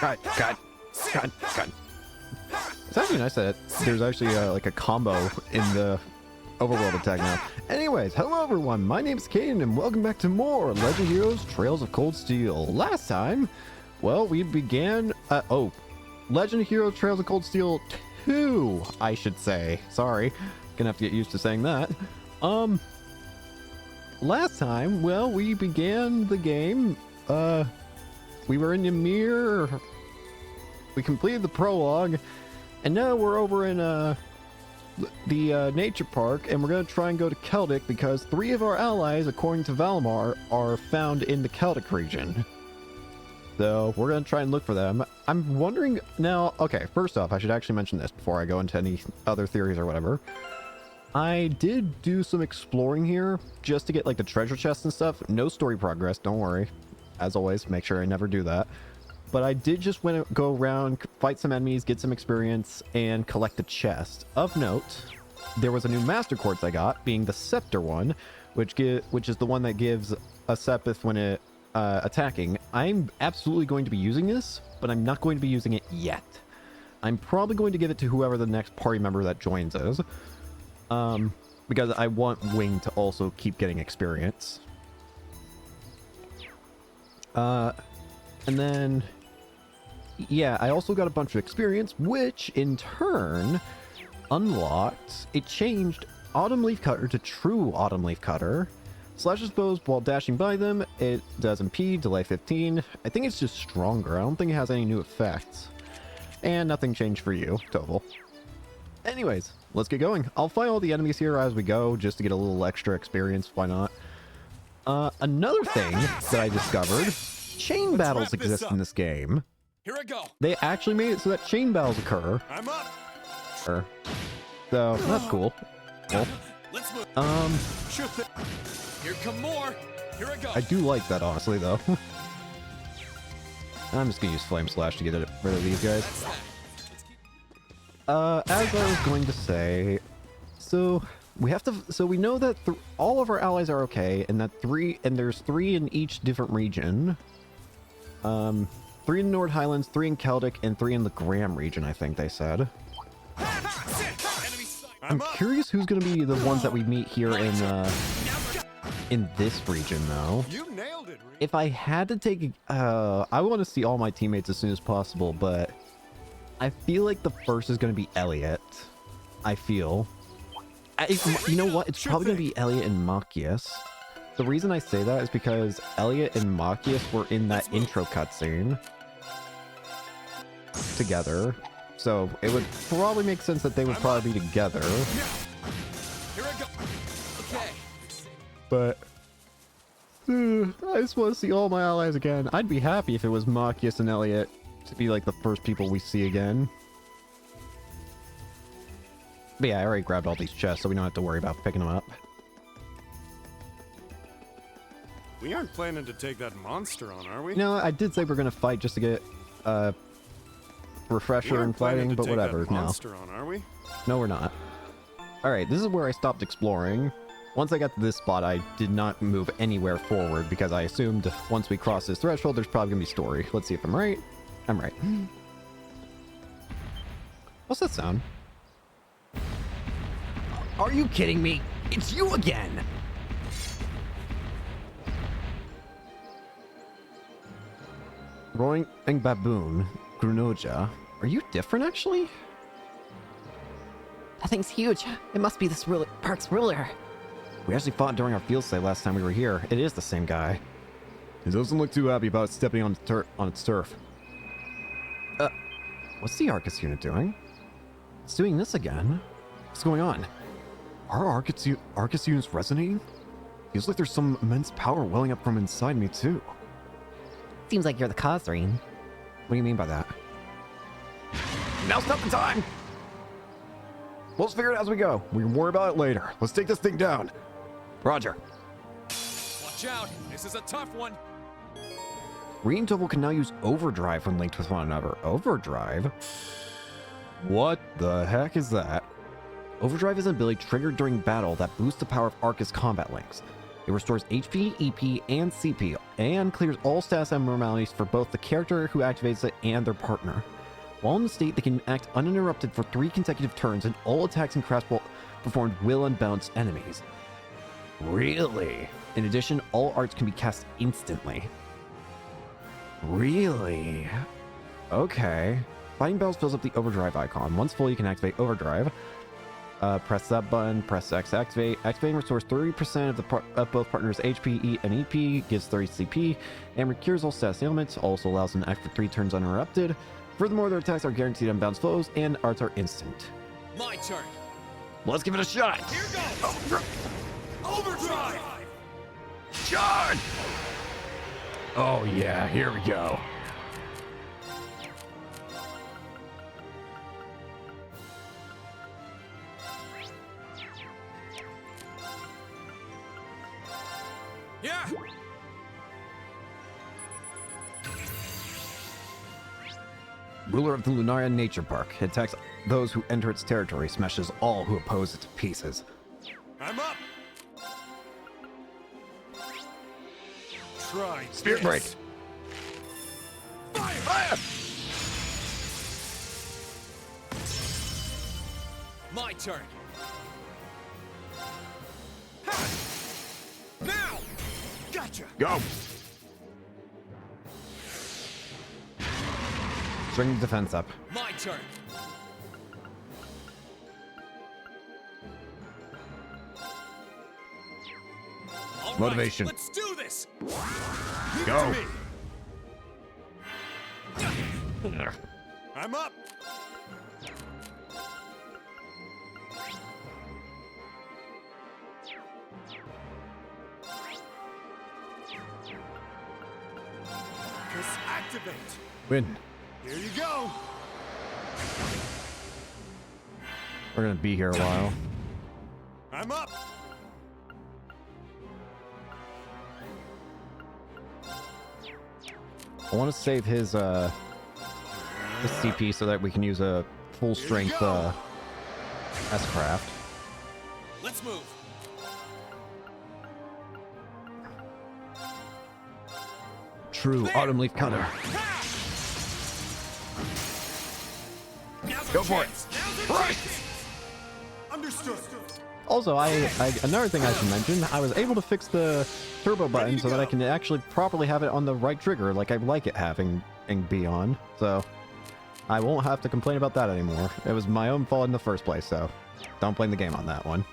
cut. It's actually nice that there's actually like a combo in the overworld attack now. Anyways, hello everyone, my name's Caden and welcome back to more Legend Heroes Trails of Cold Steel. Last time, well, we began, Legend Heroes Trails of Cold Steel 2, I should say. Sorry, gonna have to get used to saying that. Last time, well, we began the game, we were in Ymir, we completed the prologue, and now we're over in, the nature park, and we're going to try and go to Celtic because 3 of our allies, according to Valimar, are found in the Celtic region. So we're going to try and look for them. I'm wondering now, okay, first off, I should actually mention this before I go into any other theories or whatever. I did do some exploring here just to get like the treasure chests and stuff. No story progress, don't worry. As always, make sure I never do that. But I did just go around, fight some enemies, get some experience, and collect a chest. Of note, there was a new Master Quartz I got, being the Scepter one, which is the one that gives a Sepith when it attacking. I'm absolutely going to be using this, but I'm not going to be using it yet. I'm probably going to give it to whoever the next party member that joins is, because I want Wing to also keep getting experience. And then, yeah, I also got a bunch of experience, which in turn unlocked, it changed Autumn Leaf Cutter to True Autumn Leaf Cutter. Slashes bows while dashing by them, it does impede, delay 15. I think it's just stronger. I don't think it has any new effects. And nothing changed for you, Toval. Anyways, let's get going. I'll fight all the enemies here as we go, just to get a little extra experience, why not? Another thing that I discovered, chain battles exist in this game. Here I go. They actually made it so that chain battles occur. I'm up. So that's cool. Let's move. Shoot the... Here come more. Here I go. I do like that, honestly, though. I'm just gonna use Flame Slash to get rid of these guys. As I was going to say, so we have to. So we know that all of our allies are okay, and that there's 3 in each different region. 3 in Nord Highlands, 3 in Celtic, and 3 in the Graham region, I think they said. I'm curious who's going to be the ones that we meet here in this region, though. You nailed it, Reed. If I had to take... I want to see all my teammates as soon as possible, but I feel like the first is going to be Elliot. I feel. You know what? It's probably going to be Elliot and Machias. The reason I say that is because Elliot and Machias were in that intro cutscene together. So it would probably make sense that they would probably be together. Here I go. Okay. But I just want to see all my allies again. I'd be happy if it was Machias and Elliot to be like the first people we see again. But yeah, I already grabbed all these chests, so we don't have to worry about picking them up. We aren't planning to take that monster on, are we? No, I did say we're gonna fight just to get refresher and fighting, but whatever. Monster on, are we? No, we're not. All right, this is where I stopped exploring. Once I got to this spot, I did not move anywhere forward because I assumed once we cross this threshold, there's probably gonna be story. Let's see if I'm right. I'm right. What's that sound? Are you kidding me? It's you again! Roaring Baboon, Grunoja. Are you different, actually? That thing's huge. It must be this park's ruler. We actually fought during our field stay last time we were here. It is the same guy. He doesn't look too happy about stepping on its turf. What's the Arcus unit doing? It's doing this again. What's going on? Are Arcus units resonating? Feels like there's some immense power welling up from inside me, too. Seems like you're the cause, Reen. What do you mean by that? Now's not the time! We'll just figure it out as we go. We can worry about it later. Let's take this thing down. Roger. Watch out. This is a tough one. Reen and Toval can now use Overdrive when linked with one another. Overdrive? What the heck is that? Overdrive is an ability triggered during battle that boosts the power of Arcus combat links. It restores HP, EP, and CP, and clears all status abnormalities for both the character who activates it and their partner. While in the state, they can act uninterrupted for 3 consecutive turns, and all attacks and crafts performed will unbounce enemies. Really? In addition, all arts can be cast instantly. Really? Okay. Fighting Bells fills up the overdrive icon. Once full, you can activate overdrive. Press that button, press X to activate. Activating restores 30% of both partners' HP and EP, gives 30 CP, and recures all status ailments. Also allows them to act for 3 turns uninterrupted. Furthermore, their attacks are guaranteed to unbounce foes, and arts are instant. My turn. Let's give it a shot. Here goes. Overdrive. Charge! Oh yeah, here we go. Yeah. Ruler of the Lunaria Nature Park. It attacks those who enter its territory, smashes all who oppose it to pieces. I'm up. Try Spirit this. Break. Fire. My turn. Ha! Now. Gotcha. Go. Bring the defense up. My turn. All right, Motivation. let's do this. Leave Go. it to me. I'm up. Press activate. Win. Here you go. We're gonna be here a while. I'm up. I want to save his CP so that we can use a full strength go. S-craft. Let's move. True There. Autumn Leaf Cutter. Now's our Go for it. chance. Now's our Right. chance. Understood. Also, I another thing I should mention, I was able to fix the turbo button so that I can actually properly have it on the right trigger like I like it having and be on. So I won't have to complain about that anymore. It was my own fault in the first place, so don't blame the game on that one.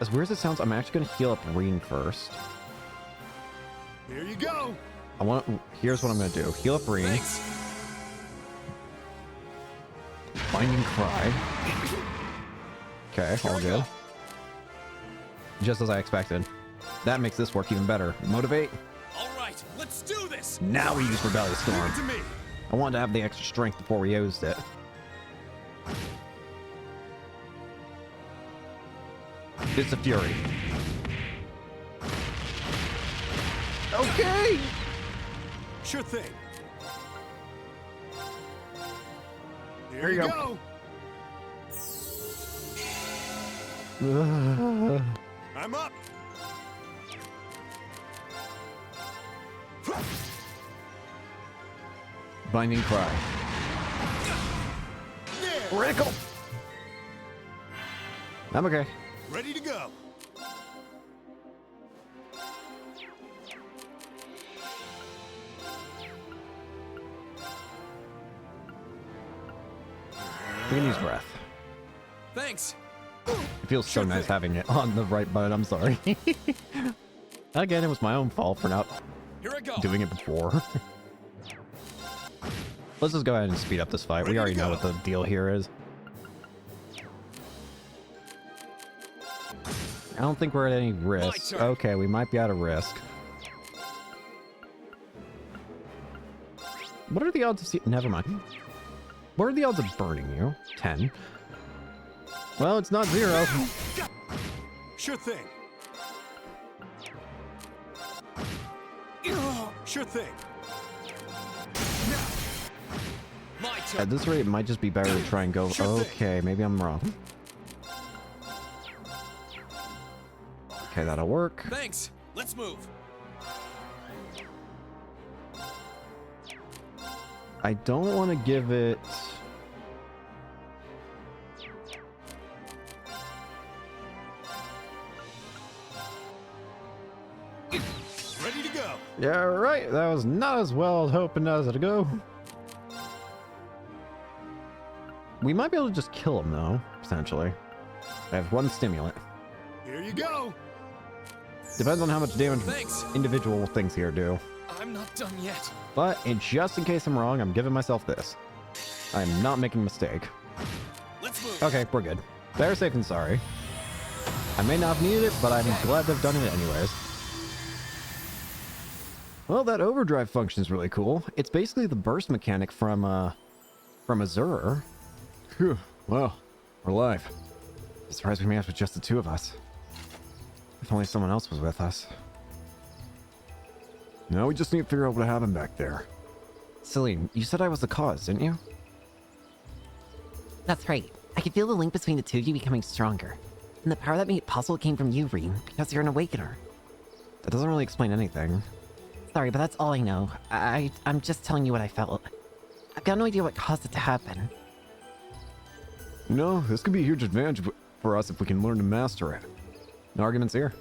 As weird as it sounds, I'm actually gonna heal up Reen first. Here you go. Here's what I'm gonna do. Heal up Reen. Thanks. Binding Cry. Okay, Here all we good. go. Just as I expected. That makes this work even better. Motivate. All right, let's do this. Now we use Rebellious Leave Storm. it to me. I wanted to have the extra strength before we used it. It's a Fury. Okay! Sure thing. Here you go. I'm up. Binding Cry. There. Critical! I'm okay. Ready to go. We can use Breath. Thanks. It feels so Sure nice thing. having it on the right button, I'm sorry. Again, it was my own fault for not Here I go. doing it before. Let's just go ahead and speed up this fight. Ready We to already know go. what the deal here is. I don't think we're at any risk. turn. Okay, we might be at a risk. What are the odds of never mind. What are the odds of burning you? 10. Well, it's not 0. Sure thing. Sure thing. My turn. At this rate, it might just be better to try and go. Sure thing. Okay, maybe I'm wrong. Okay, that'll work. Thanks. Let's move. I don't want to give it... Ready to go. Yeah, right. That was not as well as hoping as it'd go. We might be able to just kill him, though, potentially. I have one stimulant. Here you go. Depends on how much damage Thanks. individual things here do. I'm not done yet. But just in case I'm wrong, I'm giving myself this. I'm not making a mistake. Let's move. Okay, we're good. Better safe than sorry. I may not have needed it, but I'm glad they've done it anyways. Well, that overdrive function is really cool. It's basically the burst mechanic from Azure. Phew, well, we're alive. I'm surprised we made it with just the two of us. If only someone else was with us. Now we just need to figure out what happened back there. Celine, you said I was the cause, didn't you? That's right. I could feel the link between the two of you becoming stronger. And the power that made it possible came from you, Reem, because you're an awakener. That doesn't really explain anything. Sorry, but that's all I know. I'm just telling you what I felt. I've got no idea what caused it to happen. No, this could be a huge advantage for us if we can learn to master it. No arguments here.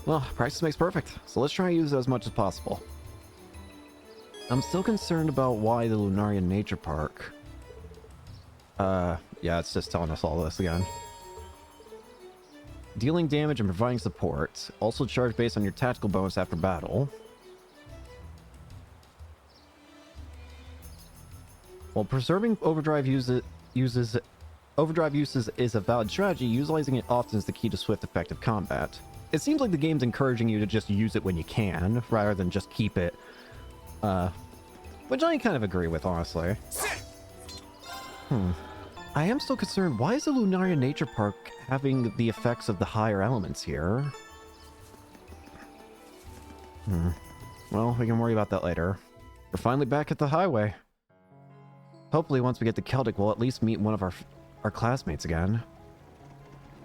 Well, practice makes perfect, so let's try and use it as much as possible. I'm still concerned about why the Lunarian Nature Park. Yeah, it's just telling us all this again. Dealing damage and providing support. Also charge based on your tactical bonus after battle. While preserving overdrive uses is a valid strategy, utilizing it often is the key to swift, effective combat. It seems like the game's encouraging you to just use it when you can, rather than just keep it. Which I kind of agree with, honestly. I am still concerned, why is the Lunaria Nature Park having the effects of the higher elements here? Well, we can worry about that later. We're finally back at the highway. Hopefully once we get to Celtic, we'll at least meet one of our classmates again.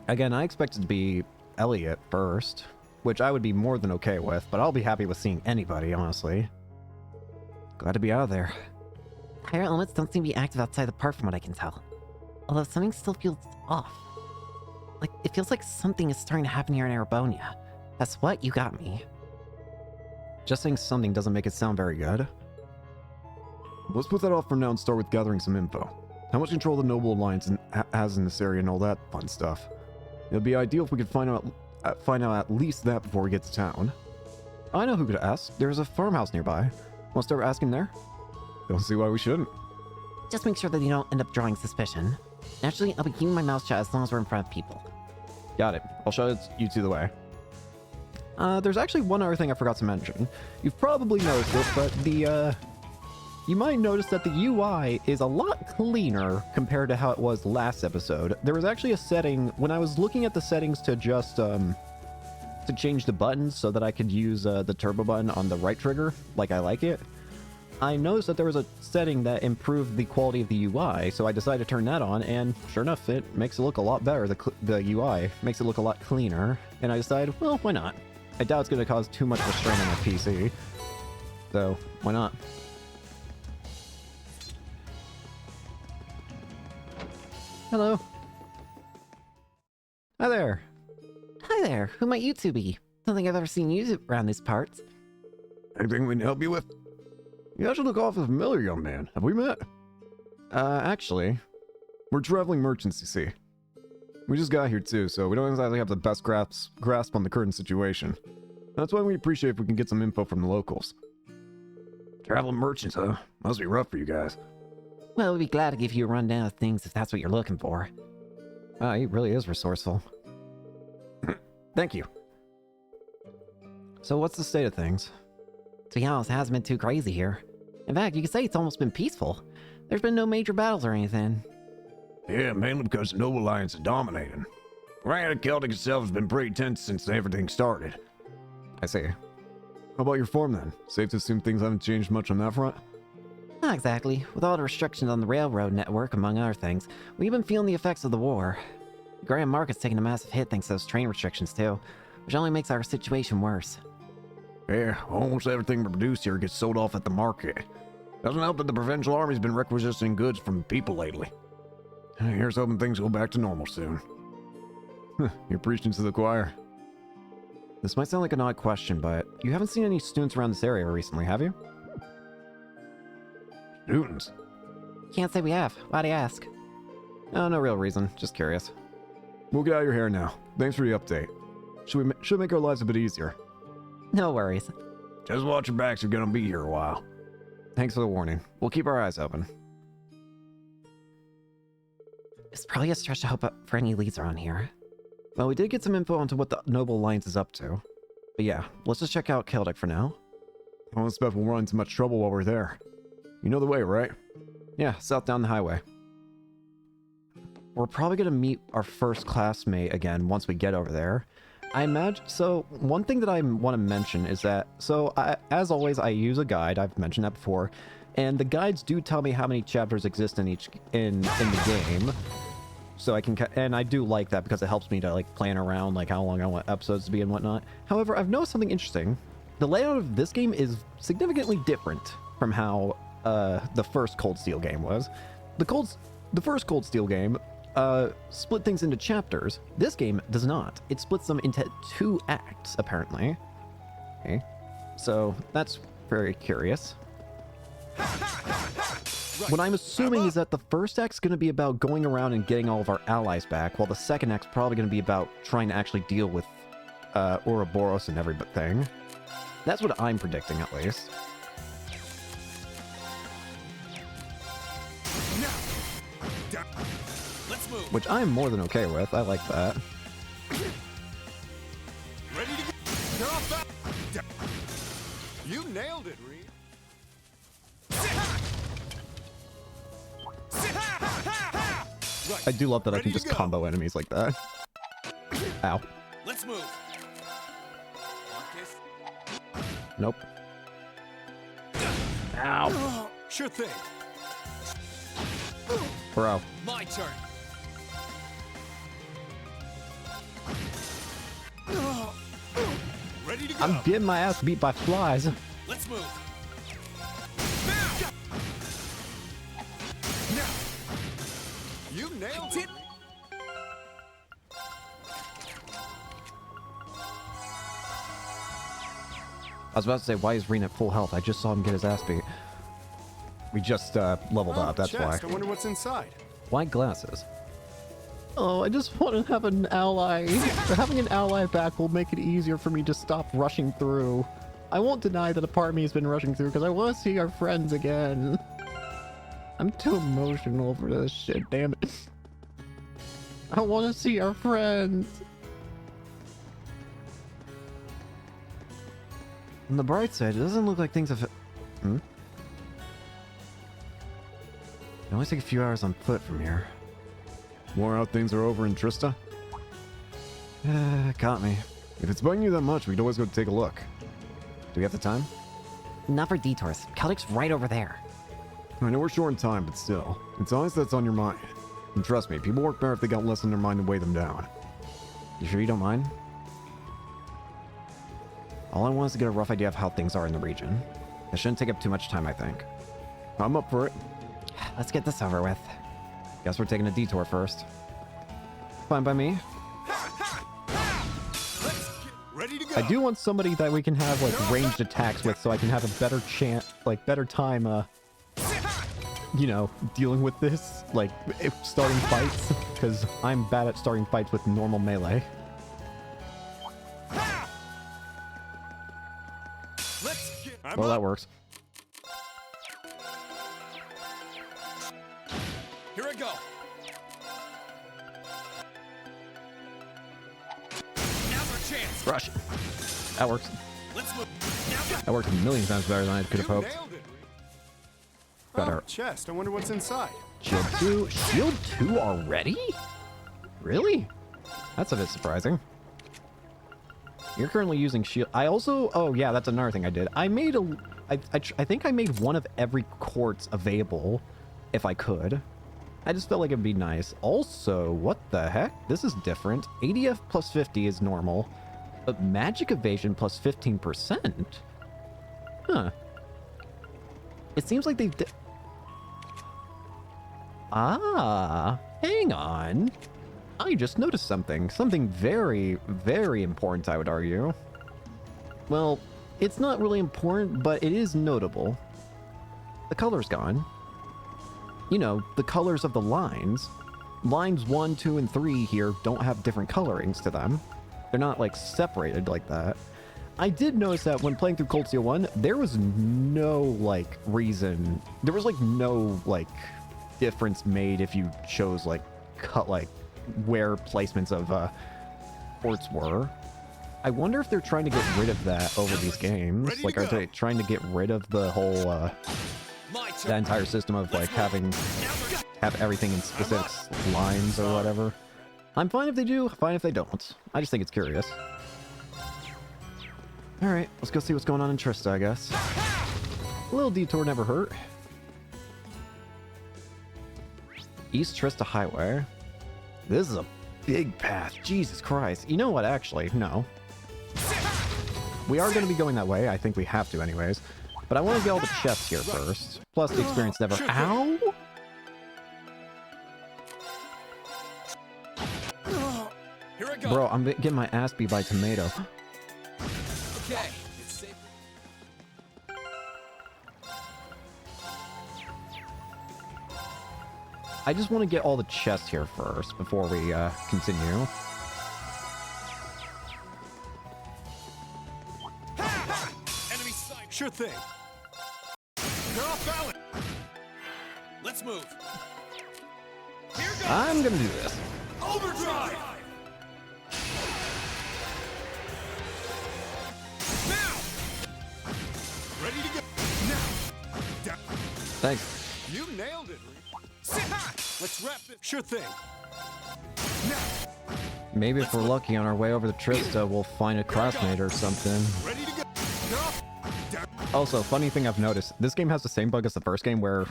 Again, I expect it to be Elliot first, which I would be more than okay with, but I'll be happy with seeing anybody, honestly. Glad to be out of there. Higher elements don't seem to be active outside the park from what I can tell. Although something still feels off. Like, it feels like something is starting to happen here in Arabonia. That's what you got me. Just saying something doesn't make it sound very good. Let's put that off for now and start with gathering some info. How much control the Noble Alliance has in this area and all that fun stuff. It'd be ideal if we could find out at least that before we get to town. I know who could ask. There's a farmhouse nearby. Want to start asking there? Don't see why we shouldn't. Just make sure that you don't end up drawing suspicion. Naturally, I'll be keeping my mouth shut as long as we're in front of people. Got it. I'll show you two the way. There's actually one other thing I forgot to mention. You've probably noticed this, but you might notice that the UI is a lot cleaner compared to how it was last episode. There was actually a setting, when I was looking at the settings to just, to change the buttons so that I could use the turbo button on the right trigger, like I like it. I noticed that there was a setting that improved the quality of the UI, so I decided to turn that on, and sure enough, it makes it look a lot better. The UI makes it look a lot cleaner, and I decided, well, why not? I doubt it's going to cause too much of a strain on my PC, so why not? Hello. Hi there. Hi there, who might you two be? Don't think I've ever seen you around these parts. Anything we can help you with? You actually look awfully familiar, young man. Have we met? Actually, we're traveling merchants, you see. We just got here too, so we don't exactly have the best grasp on the current situation. That's why we appreciate if we can get some info from the locals. Traveling merchants, huh? Must be rough for you guys. Well, we'd be glad to give you a rundown of things if that's what you're looking for. Wow, he really is resourceful. Thank you. So what's the state of things? To be honest, it hasn't been too crazy here. In fact, you could say it's almost been peaceful. There's been no major battles or anything. Yeah, mainly because the Noble Alliance is dominating. Right at Celtic itself has been pretty tense since everything started. I see. How about your form then? Safe to assume things haven't changed much on that front? Not exactly. With all the restrictions on the railroad network, among other things, we've been feeling the effects of the war. The Grand Market's taken a massive hit thanks to those train restrictions too, which only makes our situation worse. Yeah, almost everything produced here gets sold off at the market. Doesn't help that the provincial army's been requisitioning goods from people lately. Here's hoping things go back to normal soon. You're preaching to the choir. This might sound like an odd question, but you haven't seen any students around this area recently, have you? Students? Can't say we have. Why'd you ask? Oh, no real reason. Just curious. We'll get out of your hair now. Thanks for the update. Should make our lives a bit easier. No worries. Just watch your backs, you're gonna be here a while. Thanks for the warning. We'll keep our eyes open. It's probably a stretch to hope for any leads around here. Well, we did get some info onto what the Noble Alliance is up to. But yeah, let's just check out Celtic for now. I don't expect we'll run into much trouble while we're there. You know the way, right? Yeah, south down the highway. We're probably going to meet our first classmate again once we get over there. I imagine... So, one thing that I want to mention is that... So, as always, I use a guide. I've mentioned that before. And the guides do tell me how many chapters exist in the game. So I can... And I do like that because it helps me to, like, plan around, like, how long I want episodes to be and whatnot. However, I've noticed something interesting. The layout of this game is significantly different from how the first Cold Steel game was. The first Cold Steel game... split things into chapters. This game does not. It splits them into 2 acts, apparently. Okay. So, that's very curious. What I'm assuming is that the first act's going to be about going around and getting all of our allies back, while the second act's probably going to be about trying to actually deal with Ouroboros and everything. That's what I'm predicting, at least. Which I'm more than okay with. I like that. Ready to go? Get off that. You nailed it, Reed. Right. I do love that I can Ready to just go. combo enemies like that. Ow. Let's move. Want this? Nope. Ow. Sure thing. Bro. My turn. Ready to go. I'm getting my ass beat by flies. Let's move. Now. You nailed it. I was about to say, why is Reen at full health? I just saw him get his ass beat. We just leveled up, that's why. Chest. I wonder what's inside. Why glasses? Oh, I just want to have an ally. Having an ally back will make it easier for me to stop rushing through. I won't deny that a part of me has been rushing through because I want to see our friends again. I'm too emotional for this shit, damn it. I want to see our friends. On the bright side, it doesn't look like things have... Hmm? It only take a few hours on foot from here. More out things are over in Trista? Caught me. If it's bugging you that much, we could always go take a look. Do we have the time? Not for detours. Celtic's right over there. I know we're short in time, but still. It's always that's on your mind. And trust me, people work better if they got less on their mind to weigh them down. You sure you don't mind? All I want is to get a rough idea of how things are in the region. It shouldn't take up too much time, I think. I'm up for it. Let's get this over with. Guess we're taking a detour first. Fine by me. Ready to go. I do want somebody that we can have like ranged attacks with, so I can have a better chance, like better time, you know, dealing with this, like starting fights, because I'm bad at starting fights with normal melee. Let's get. I'm Well, that up. works. Here I go. Now's our chance. Rush. That works. Let's move. Now. That worked a million times better than I could have You hoped. nailed it, Reed. Better. Chest. I wonder what's inside. Shield 2? Shield 2 already? Really? That's a bit surprising. You're currently using shield. I also... Oh, yeah, that's another thing I did. I made a... I think I made one of every quartz available, if I could. I just felt like it'd be nice. Also, what the heck? This is different. ADF plus 50 is normal. But magic evasion plus 15%? Huh. It seems like they've... Ah, hang on. I just noticed something. Something very, very important, I would argue. Well, it's not really important, but it is notable. The color's gone. You know, the colors of the lines. Lines 1, 2, and 3 here don't have different colorings to them. They're not, like, separated like that. I did notice that when playing through Cold Steel 1, there was no, like, reason... There was, like, no, like, difference made if you chose, like, where placements of, ports were. I wonder if they're trying to get rid of that over these games. Like, are they trying to get rid of the whole, that entire system of, like, have everything in specific lines or whatever? I'm fine if they do, fine if they don't. I just think it's curious. Alright, let's go see what's going on in Trista, I guess. A little detour never hurt. East Trista Highway. This is a big path. Jesus Christ. You know what, actually? No. We are going to be going that way. I think we have to anyways. But I want to get all the chests here first. Plus the experience never... Ow! Here I go. Bro, I'm getting my ass beat by tomato. Okay. It's safe. I just want to get all the chests here first before we continue. Enemy sight. Sure thing. They're off balance. Let's move. Here goes. I'm gonna do this. Overdrive. Now. Ready to go. Now. Down. Thanks. You nailed it. Let's wrap this. Sure thing. Now. Maybe if we're lucky on our way over to Trista, we'll find a classmate or something. Ready to go. Down. Also, funny thing I've noticed, this game has the same bug as the first game where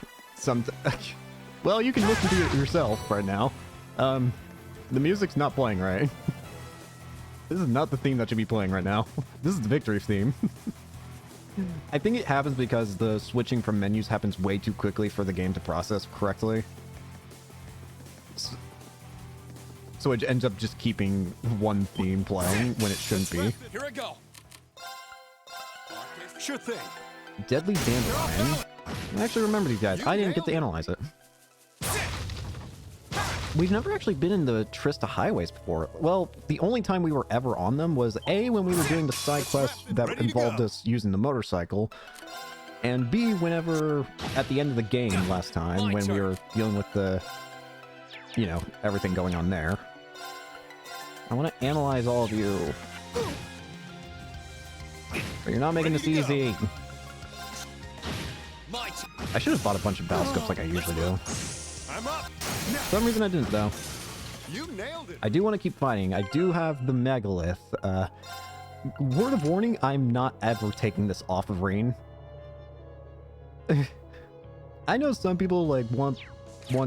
well, you can listen to it yourself right now. The music's not playing right. This is not the theme that should be playing right now. This is the victory theme. I think it happens because the switching from menus happens way too quickly for the game to process correctly. So it ends up just keeping one theme playing when it shouldn't be. Here I go. Sure thing. Deadly Dandelion. I actually remember these guys. I didn't get to analyze it. We've never actually been in the Trista highways before. Well, the only time we were ever on them was A, when we were doing the side quest that involved us using the motorcycle, and B, whenever at the end of the game last time when we were dealing with the, you know, everything going on there. I want to analyze all of you. But you're not making this easy. I should have bought a bunch of battle scopes like I usually do. I'm up. For some reason I didn't, though. You nailed it. I do want to keep fighting. I do have the megalith. Word of warning, I'm not ever taking this off of Rain. I know some people like want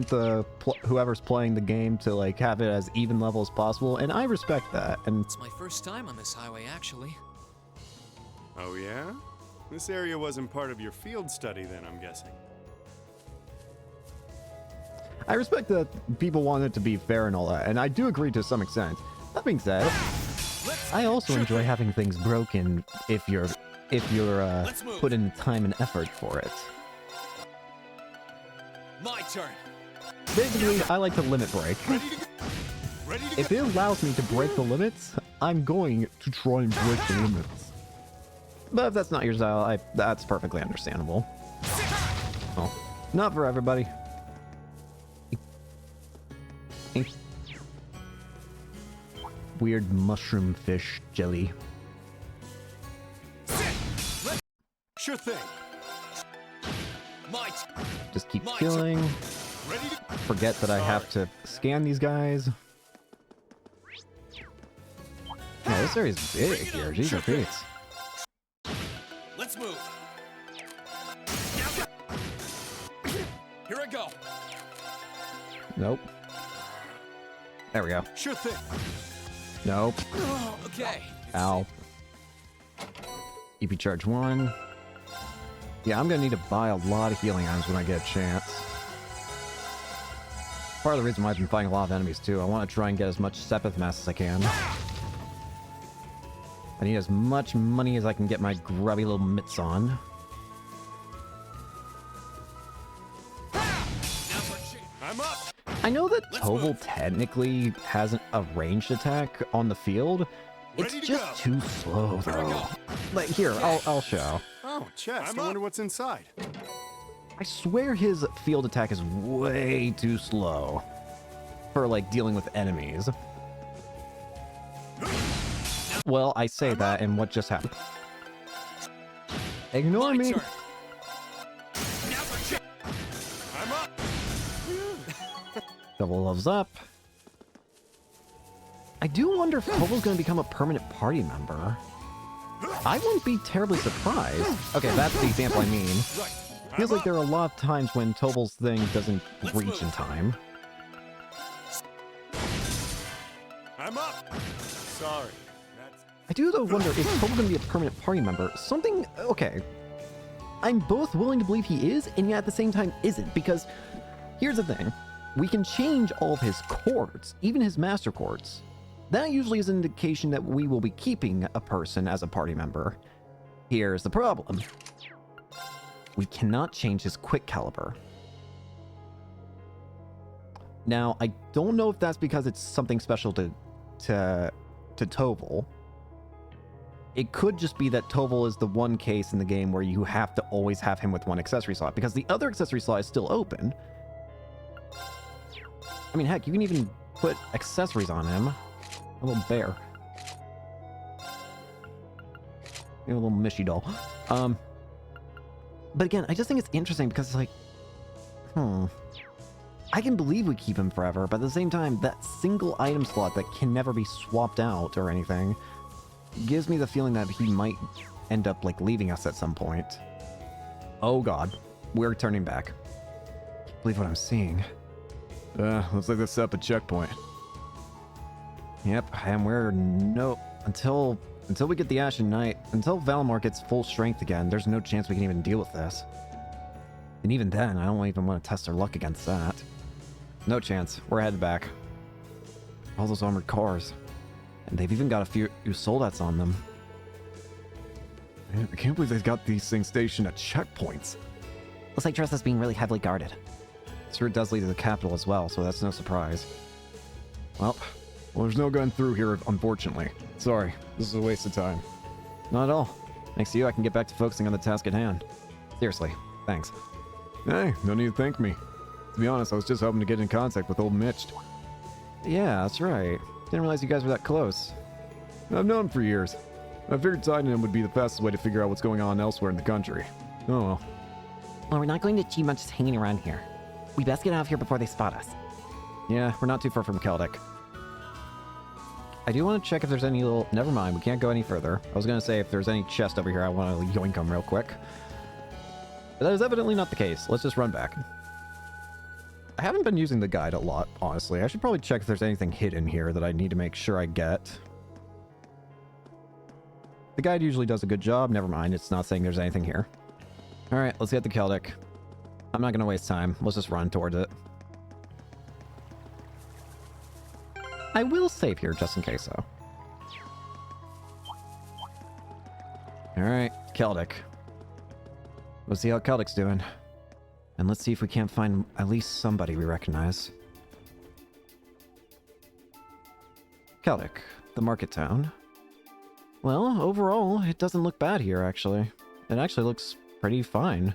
the whoever's playing the game to like have it as even level as possible, and I respect that. And It's my first time on this highway, actually. Oh yeah? This area wasn't part of your field study then, I'm guessing. I respect that people want it to be fair and all that, and I do agree to some extent. That being said, I also enjoy having things broken if you're put in the time and effort for it. My turn. Basically, I like to limit break. Ready to go. Ready to If it allows me to break the limits, I'm going to try and break the limits. But if that's not your style, that's perfectly understandable. Well, not for everybody. Weird mushroom fish jelly. Sure thing. My Just keep killing. Ready to Forget that I have to scan these guys. Yeah, this area's big here. Jeez, Pete's. Let's move. Here I go. Nope. There we go. Sure thing. Nope. Okay. Ow. EP charge 1. Yeah, I'm gonna need to buy a lot of healing items when I get a chance. Part of the reason why I've been fighting a lot of enemies too. I want to try and get as much Sepith mass as I can. I need as much money as I can get my grubby little mitts on. I'm up. I know that Let's Toval move. technically has a ranged attack on the field. It's Ready to just go. too slow Here we though. go. Like here, I'll show. Oh, chest. I'm I up. wonder what's inside. I swear his field attack is way too slow for like dealing with enemies. Well, I say that, and what just happened? Ignore My me. turn. Now's my chance. I'm up. Double loves up. I do wonder if Toval's going to become a permanent party member. I wouldn't be terribly surprised. Okay, that's the example I mean. Right. Feels I'm like there are a lot of times when Toval's thing doesn't Let's reach move. in time. I'm up. Sorry. That's I do though wonder if Toval's going to be a permanent party member. Something, okay. I'm both willing to believe he is, and yet at the same time isn't, because here's the thing. We can change all of his chords, even his master chords. That usually is an indication that we will be keeping a person as a party member. Here's the problem. We cannot change his quick caliber. Now, I don't know if that's because it's something special to Toval. It could just be that Toval is the one case in the game where you have to always have him with one accessory slot, because the other accessory slot is still open. I mean, heck, you can even put accessories on him. A little bear. A little Mishy doll. But again, I just think it's interesting because it's like, I can believe we keep him forever, but at the same time, that single item slot that can never be swapped out or anything gives me the feeling that he might end up, like, leaving us at some point. Oh god, we're turning back. Can't believe what I'm seeing. Looks like they set up a checkpoint. Yep, and we're until we get the Ashen Knight, until Valimar gets full strength again, there's no chance we can even deal with this. And even then, I don't even want to test our luck against that. No chance. We're headed back. All those armored cars. And they've even got a few soldats on them. Man, I can't believe they've got these things stationed at checkpoints. Looks like Tressa's being really heavily guarded. Sure, it does lead to the capital as well, so that's no surprise. Well, there's no going through here, unfortunately. Sorry, this is a waste of time. Not at all. Thanks to you, I can get back to focusing on the task at hand. Seriously, thanks. Hey, no need to thank me. To be honest, I was just hoping to get in contact with old Mitch. Yeah, that's right. Didn't realize you guys were that close. I've known him for years. I figured talking to him would be the fastest way to figure out what's going on elsewhere in the country. Oh well. Well, we're not going to achieve much just hanging around here. We best get out of here before they spot us. Yeah, we're not too far from Celtic. I do want to check if there's any little... Never mind, we can't go any further. I was going to say if there's any chest over here, I want to yoink them real quick. But that is evidently not the case. Let's just run back. I haven't been using the guide a lot, honestly. I should probably check if there's anything hidden here that I need to make sure I get. The guide usually does a good job. Never mind, it's not saying there's anything here. Alright, let's get the Celtic. I'm not going to waste time. Let's just run towards it. I will save here just in case, though. Alright, Celtic. Let's see how Celtic's doing. And let's see if we can't find at least somebody we recognize. Celtic, the market town. Well, overall, it doesn't look bad here, actually. It actually looks pretty fine.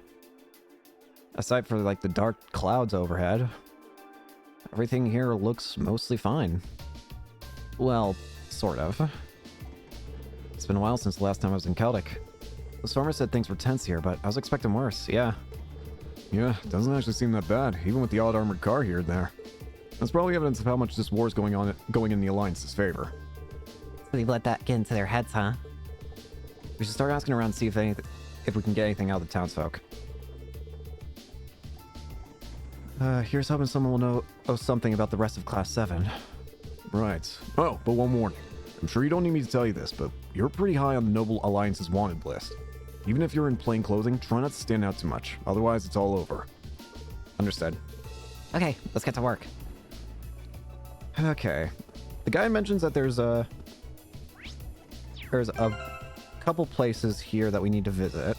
Aside for, like, the dark clouds overhead, everything here looks mostly fine. Well, sort of. It's been a while since the last time I was in Celtic. The farmer said things were tense here, but I was expecting worse, yeah. Yeah, doesn't actually seem that bad, even with the odd armored car here and there. That's probably evidence of how much this war is going in the Alliance's favor. So they let that get into their heads, huh? We should start asking around to see if we can get anything out of the townsfolk. Here's hoping someone will know something about the rest of Class 7. Right. Oh, but one warning. I'm sure you don't need me to tell you this, but you're pretty high on the Noble Alliance's wanted list. Even if you're in plain clothing, try not to stand out too much. Otherwise, it's all over. Understood. Okay, let's get to work. Okay. The guy mentions that there's a couple places here that we need to visit.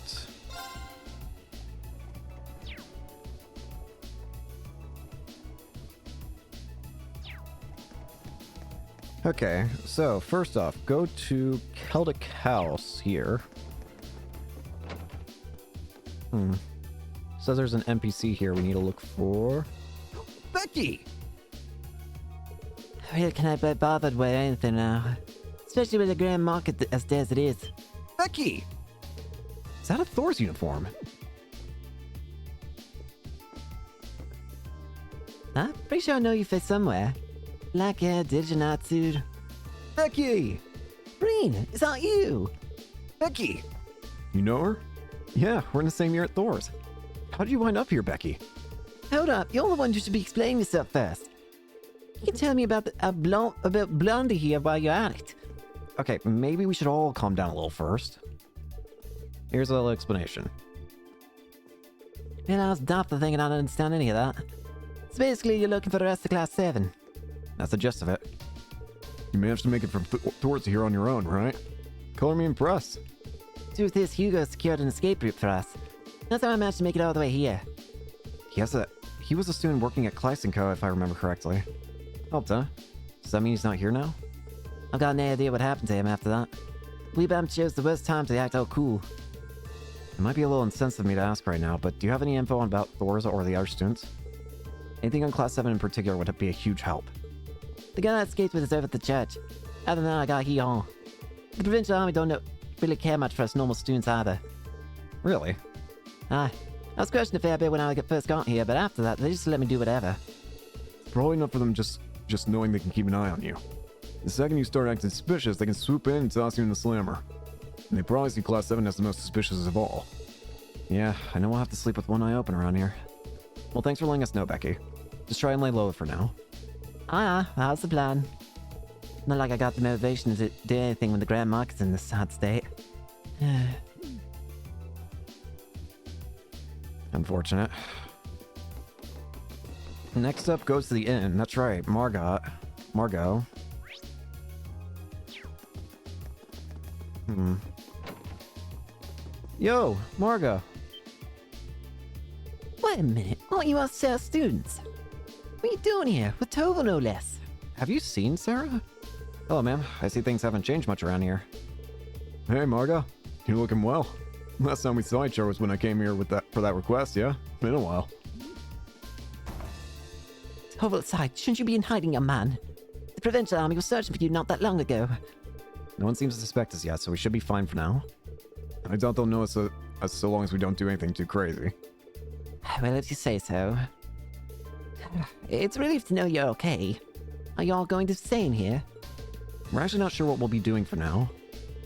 Okay, so first off, go to Celtic House here. Says there's an NPC here we need to look for. Becky! Really, can I be bothered with anything now? Especially with the Grand Market as dead as it is. Becky! Is that a Thor's uniform? Huh? Pretty sure I know you fit somewhere. Black hair, did you not, dude? Becky! Breen, is that you? Becky! You know her? Yeah, we're in the same year at Thor's. How did you wind up here, Becky? Hold up, you're the one who should be explaining yourself first. You can tell me about about Blondie here while you're at it. Okay, maybe we should all calm down a little first. Here's a little explanation. Man, I was daft for thinking I don't understand any of that. So basically, you're looking for the rest of Class 7. That's the gist of it. You managed to make it from Thor's here on your own, right? Color me impressed. Truth is, Hugo secured an escape route for us. That's how I managed to make it all the way here. He was a student working at Kleist & Co, if I remember correctly. Helped, huh? Does that mean he's not here now? I've got no idea what happened to him after that. Weebam chose the worst time to act all cool. It might be a little insensitive of me to ask right now, but do you have any info on about Thor's or the other students? Anything on Class 7 in particular would be a huge help. The guy that escaped with us over at the church. Other than that, I got he on. The provincial army don't really care much for us normal students either. Really? Aye. I was questioning a fair bit when I first got here, but after that, they just let me do whatever. It's probably enough for them just knowing they can keep an eye on you. The second you start acting suspicious, they can swoop in and toss you in the slammer. And they probably see Class 7 as the most suspicious of all. Yeah, I know we'll have to sleep with one eye open around here. Well, thanks for letting us know, Becky. Just try and lay low for now. How's the plan? Not like I got the motivation to do anything when the Grand Market's in this sad state. Unfortunate. Next up goes to the inn. That's right, Margot. Yo, Margot. Wait a minute, aren't you our Sarah students? What are you doing here? With Tova, no less. Have you seen Sarah? Hello, ma'am. I see things haven't changed much around here. Hey, Margo. You're looking well. Last time we saw each other was when I came here for that request, yeah? Been a while. Tova aside, shouldn't you be in hiding, young man? The provincial army was searching for you not that long ago. No one seems to suspect us yet, so we should be fine for now. I doubt they'll know us so long as we don't do anything too crazy. Well, if you say so. It's a relief to know you're okay. Are you all going to stay in here? We're actually not sure what we'll be doing for now.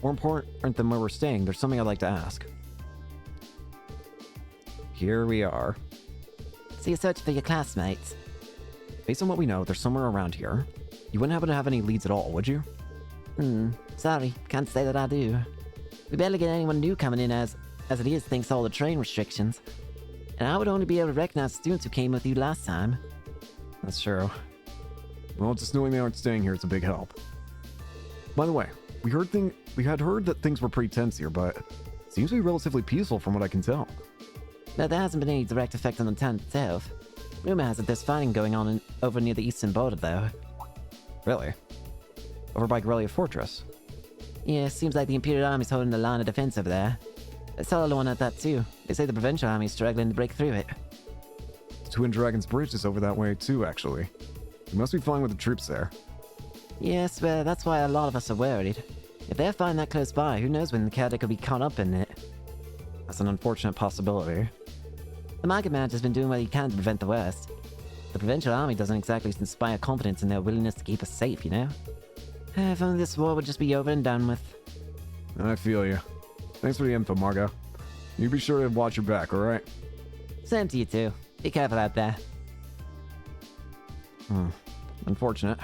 More important than where we're staying, there's something I'd like to ask. Here we are. So you're searching for your classmates? Based on what we know, they're somewhere around here. You wouldn't happen to have any leads at all, would you? Sorry, can't say that I do. We barely get anyone new coming in as it is thanks to all the train restrictions. And I would only be able to recognize students who came with you last time. That's true. Well, just knowing they aren't staying here is a big help. By the way, we had heard that things were pretty tense here, but it seems to be relatively peaceful from what I can tell. But there hasn't been any direct effect on the town itself. Rumor has it there's fighting going on over near the eastern border, though. Really? Over by Grellia Fortress? Yeah, seems like the Imperial Army's holding the line of defense over there. I saw one at that too. They say the Provincial Army's struggling to break through it. Twin Dragons Bridge is over that way too, actually. We must be fine with the troops there. Yes, well, that's why a lot of us are worried. If they're fine that close by, who knows when the Cadets could be caught up in it. That's an unfortunate possibility. The market manager's been doing what he can to prevent the worst. The Provincial Army doesn't exactly inspire confidence in their willingness to keep us safe, you know? If only this war would just be over and done with. I feel you. Thanks for the info, Margo. You be sure to watch your back, alright? Same to you too. Be careful out there. Unfortunate.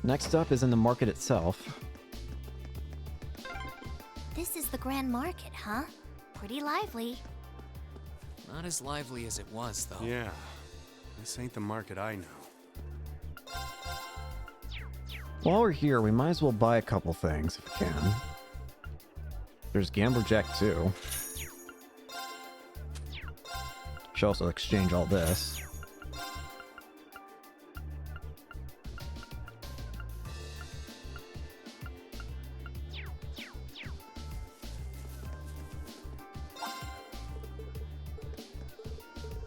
Next up is in the market itself. This is the Grand Market, huh? Pretty lively. Not as lively as it was, though. Yeah, this ain't the market I know. While we're here, we might as well buy a couple things if we can. There's Gambler Jack too. Should also exchange all this.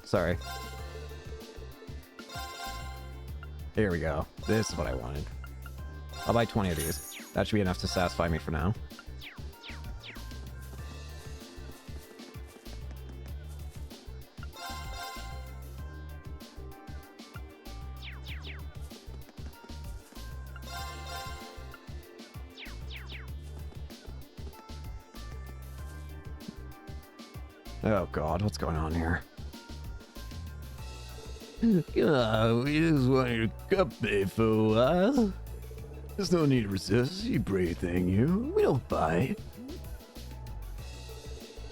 Sorry. Here we go. This is what I wanted. I'll buy 20 of these. That should be enough to satisfy me for now. Oh god, what's going on here? We just wanted a cupcake for a while. There's no need to resist. You brave thing, you. We don't bite.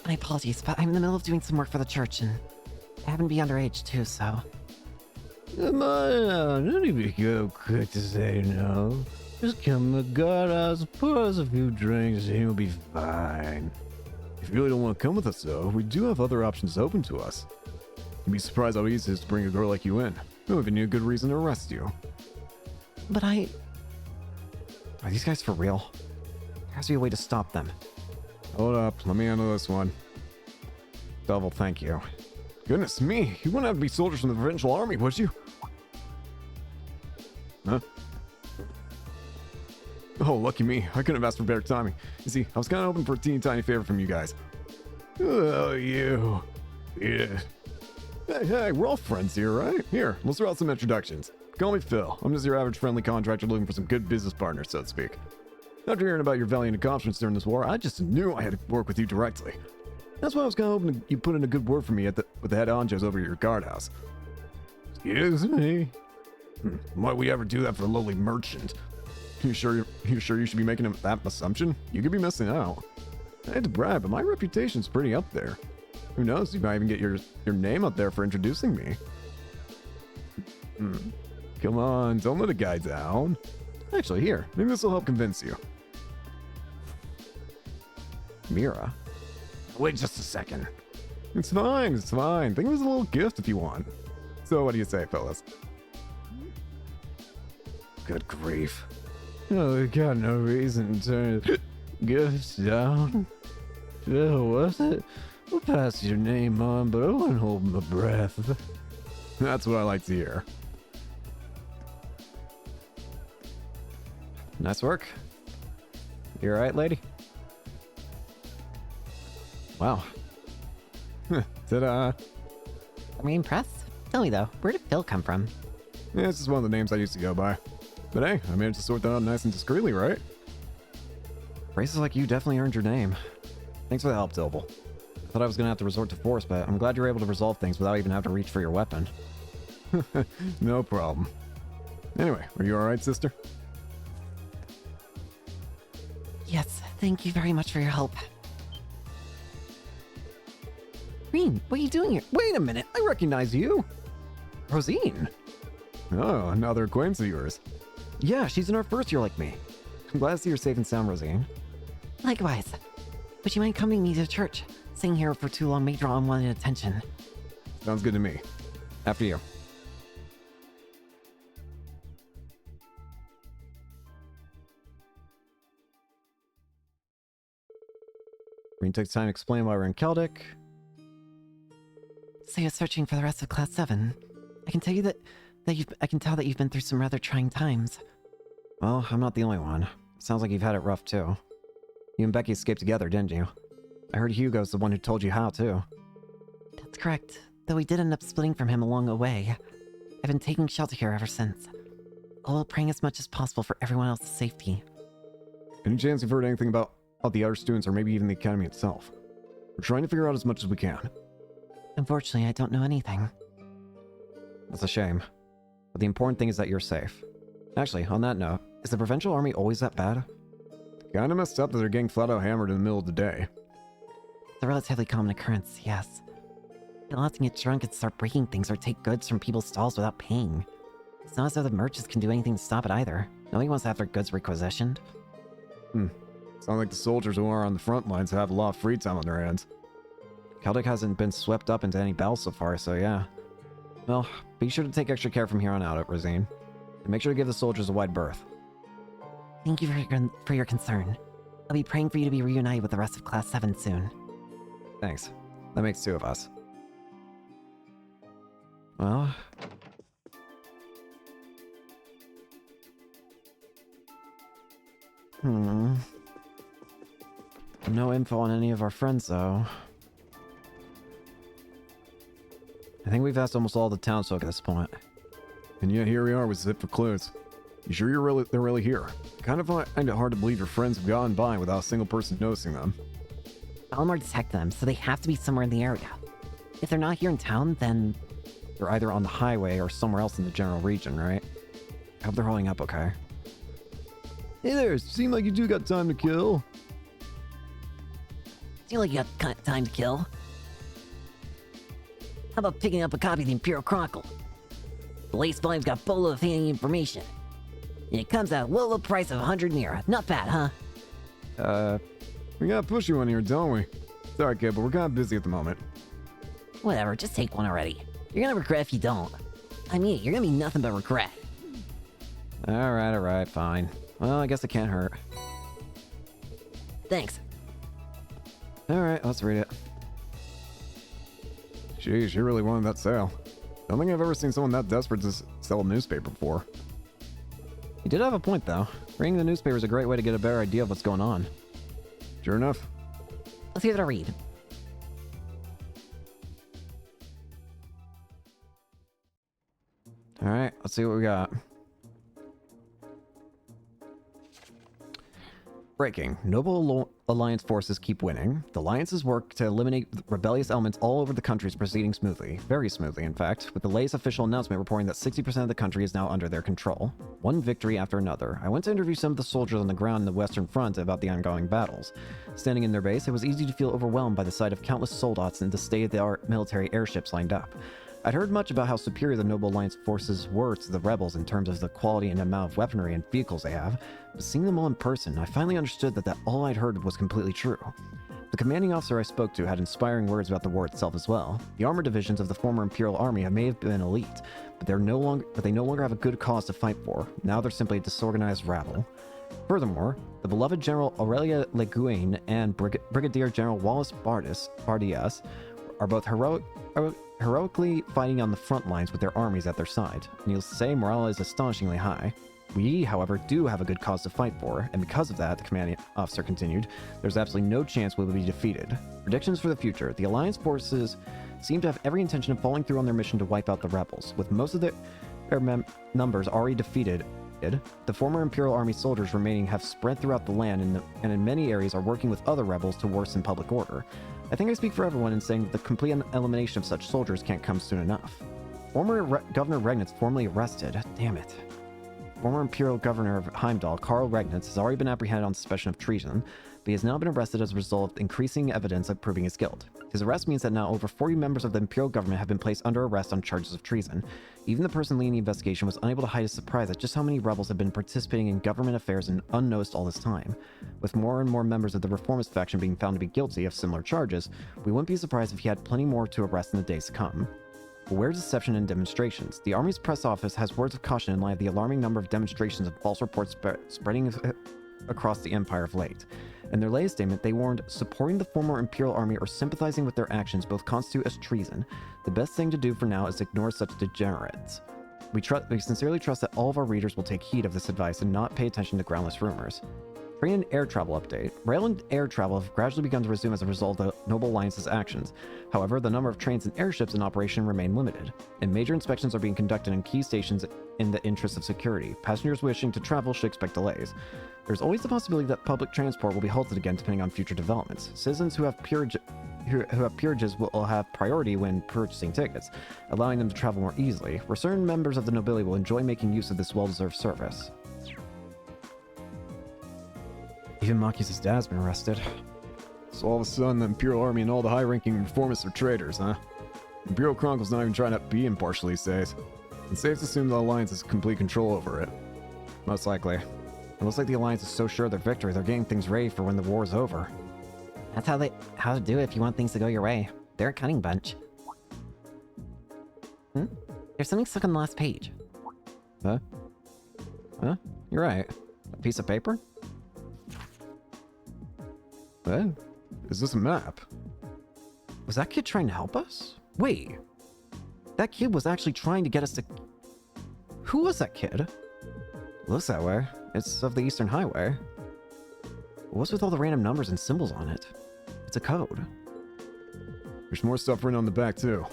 My apologies, but I'm in the middle of doing some work for the church, and I happen to be underage too, so... Come on now. Don't even go quick to say no. Just come to the guardhouse, pour us a few drinks, and you'll be fine. If you really don't want to come with us, though, we do have other options open to us. You'd be surprised how easy it is to bring a girl like you in. We don't even need a good reason to arrest you. But Are these guys for real? There has to be a way to stop them. Hold up, let me handle this one. Double thank you. Goodness me, you wouldn't have to be soldiers from the provincial army, would you? Huh? Oh, lucky me. I couldn't have asked for better timing. You see, I was kind of hoping for a teeny tiny favor from you guys. Oh, you. Yeah. Hey, we're all friends here, right? Here, let's throw out some introductions. Call me Phil. I'm just your average friendly contractor looking for some good business partners, so to speak. After hearing about your valiant accomplishments during this war, I just knew I had to work with you directly. That's why I was kind of hoping you put in a good word for me with the head honchos over at your guardhouse. Excuse me? Might we ever do that for a lowly merchant? You sure you should be making that assumption? You could be missing out. I hate to brag, but my reputation's pretty up there. Who knows, you might even get your name up there for introducing me. Come on, don't let a guy down. Actually, here, maybe this will help convince you. Mira? Wait just a second. It's fine, it's fine. Think of it as a little gift if you want. So what do you say, fellas? Good grief. Oh, we got no reason to turn gifts down. Oh, was it? We'll pass your name on, but I won't hold my breath. That's what I like to hear. Nice work. You alright, lady? Wow. Ta-da! Are you impressed? Tell me though, where did Phil come from? Yeah, it's just one of the names I used to go by. But hey, I managed to sort that out nice and discreetly, right? Races like you definitely earned your name. Thanks for the help, Dilble. I thought I was gonna have to resort to force, but I'm glad you were able to resolve things without even having to reach for your weapon. No problem. Anyway, are you alright, sister? Yes, thank you very much for your help. Green, what are you doing here? Wait a minute, I recognize you! Rosine! Oh, another acquaintance of yours. Yeah, she's in our first year like me. I'm glad to see you're safe and sound, Rosine. Likewise. Would you mind coming with me to church? Staying here for too long may draw unwanted attention. Sounds good to me. After you. Green takes time to explain why we're in Celtic. So you're searching for the rest of Class 7. I can tell you I can tell that you've been through some rather trying times. Well, I'm not the only one. Sounds like you've had it rough too. You and Becky escaped together, didn't you? I heard Hugo's the one who told you how too. That's correct, though we did end up splitting from him along the way. I've been taking shelter here ever since, although praying as much as possible for everyone else's safety. Any chance you've heard anything about the other students or maybe even the academy itself? We're trying to figure out as much as we can. Unfortunately, I don't know anything. That's a shame. But the important thing is that you're safe. Actually, on that note, Is the Provincial Army always that bad? Kinda messed up that they're getting flat out hammered in the middle of the day. It's a relatively common occurrence, yes. They'll often get drunk and start breaking things or take goods from people's stalls without paying. It's not as though the merchants can do anything to stop it either. Nobody wants to have their goods requisitioned. Sound like the soldiers who are on the front lines have a lot of free time on their hands. Celtic hasn't been swept up into any battle so far, so yeah. Well, be sure to take extra care from here on out, Rosine. And make sure to give the soldiers a wide berth. Thank you for your concern. I'll be praying for you to be reunited with the rest of Class 7 soon. Thanks. That makes 2 of us. Well... No info on any of our friends, though. I think we've asked almost all the townsfolk at this point. And yet here we are with zip for clues. You sure they're really here? Kind of find it hard to believe your friends have gone by without a single person noticing them. Balamar detect them, so they have to be somewhere in the area. If they're not here in town, then they're either on the highway or somewhere else in the general region, right? I hope they're holding up okay. Hey there, seem like you do got time to kill. Seems like you got time to kill. How about picking up a copy of the Imperial Chronicle? The latest volume's got bolo of fancy information. And it comes at a low price of 100 mira. Not bad, huh? We gotta push you on here, don't we? Sorry, kid, but we're kinda busy at the moment. Whatever, just take one already. You're gonna regret if you don't. I mean, you're gonna be nothing but regret. Alright, fine. Well, I guess it can't hurt. Thanks. Alright, let's read it. Jeez, you really wanted that sale. Don't think I've ever seen someone that desperate to sell a newspaper before. You did have a point, though. Reading the newspaper is a great way to get a better idea of what's going on. Sure enough. Let's give it a read. Alright, let's see what we got. Breaking. Noble Alliance forces keep winning. The Alliance's work to eliminate rebellious elements all over the country is proceeding smoothly. Very smoothly, in fact, with the latest official announcement reporting that 60% of the country is now under their control. One victory after another. I went to interview some of the soldiers on the ground in the Western Front about the ongoing battles. Standing in their base, it was easy to feel overwhelmed by the sight of countless soldats and the state-of-the-art military airships lined up. I'd heard much about how superior the Noble Alliance forces were to the rebels in terms of the quality and amount of weaponry and vehicles they have, but seeing them all in person, I finally understood that all I'd heard was completely true. The commanding officer I spoke to had inspiring words about the war itself as well. The armored divisions of the former Imperial Army may have been elite, but they no longer have a good cause to fight for. Now they're simply a disorganized rabble. Furthermore, the beloved General Aurelia Le Guin and Brigadier General Wallace Bardias are both heroically fighting on the front lines with their armies at their side. Needless to say, morale is astonishingly high. We, however, do have a good cause to fight for, and because of that, the commanding officer continued, there's absolutely no chance we will be defeated. Predictions for the future. The Alliance forces seem to have every intention of following through on their mission to wipe out the rebels. With most of their numbers already defeated, the former Imperial Army soldiers remaining have spread throughout the land and in many areas are working with other rebels to worsen public order. I think I speak for everyone in saying that the complete elimination of such soldiers can't come soon enough. Former Governor Regnitz formally arrested. Damn it. Former Imperial Governor of Heimdall, Karl Regnitz, has already been apprehended on suspicion of treason, but he has now been arrested as a result of increasing evidence of proving his guilt. His arrest means that now over 40 members of the Imperial government have been placed under arrest on charges of treason. Even the person leading the investigation was unable to hide his surprise at just how many rebels have been participating in government affairs and unnoticed all this time. With more and more members of the reformist faction being found to be guilty of similar charges, we wouldn't be surprised if he had plenty more to arrest in the days to come. Beware deception and demonstrations. The Army's press office has words of caution in light of the alarming number of demonstrations and false reports spreading across the Empire of late. In their latest statement, they warned, supporting the former Imperial Army or sympathizing with their actions both constitute as treason. The best thing to do for now is ignore such degenerates. We sincerely trust that all of our readers will take heed of this advice and not pay attention to groundless rumors. Train and air travel update. Rail and air travel have gradually begun to resume as a result of the Noble Alliance's actions. However, the number of trains and airships in operation remain limited, and major inspections are being conducted in key stations in the interest of security. Passengers wishing to travel should expect delays. There's always the possibility that public transport will be halted again depending on future developments. Citizens who have peerages will have priority when purchasing tickets, allowing them to travel more easily, where certain members of the nobility will enjoy making use of this well-deserved service. Even Maki's dad's been arrested. So all of a sudden, the Imperial Army and all the high-ranking reformists are traitors, huh? Imperial Chronicle's not even trying to be impartial these days. It's safe to assume the Alliance has complete control over it. Most likely. It looks like the Alliance is so sure of their victory, they're getting things ready for when the war is over. That's how to do it if you want things to go your way. They're a cunning bunch. There's something stuck on the last page. Huh? You're right. A piece of paper? What? Is this a map? Was that kid trying to help us? Wait. That kid was actually trying to get us to... Who was that kid? Looks that way. It's of the Eastern Highway. What's with all the random numbers and symbols on it? It's a code. There's more stuff written on the back, too.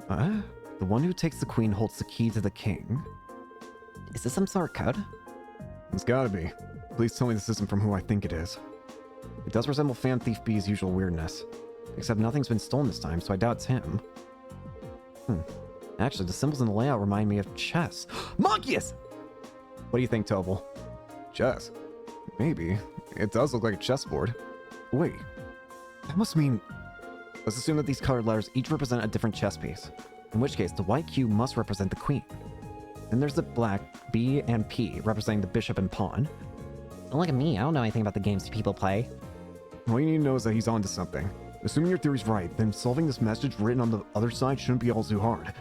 The one who takes the queen holds the key to the king. Is this some sort of code? It's gotta be. Please tell me this isn't from who I think it is. It does resemble Fan Thief B's usual weirdness. Except nothing's been stolen this time, so I doubt it's him. Actually, the symbols in the layout remind me of chess. Monkius! What do you think, Tobel? Chess? Maybe. It does look like a chessboard. Wait. That must mean... Let's assume that these colored letters each represent a different chess piece. In which case, the white Q must represent the queen. Then there's the black B and P, representing the bishop and pawn. Don't look at me, I don't know anything about the games people play. All you need to know is that he's onto something. Assuming your theory's right, then solving this message written on the other side shouldn't be all too hard.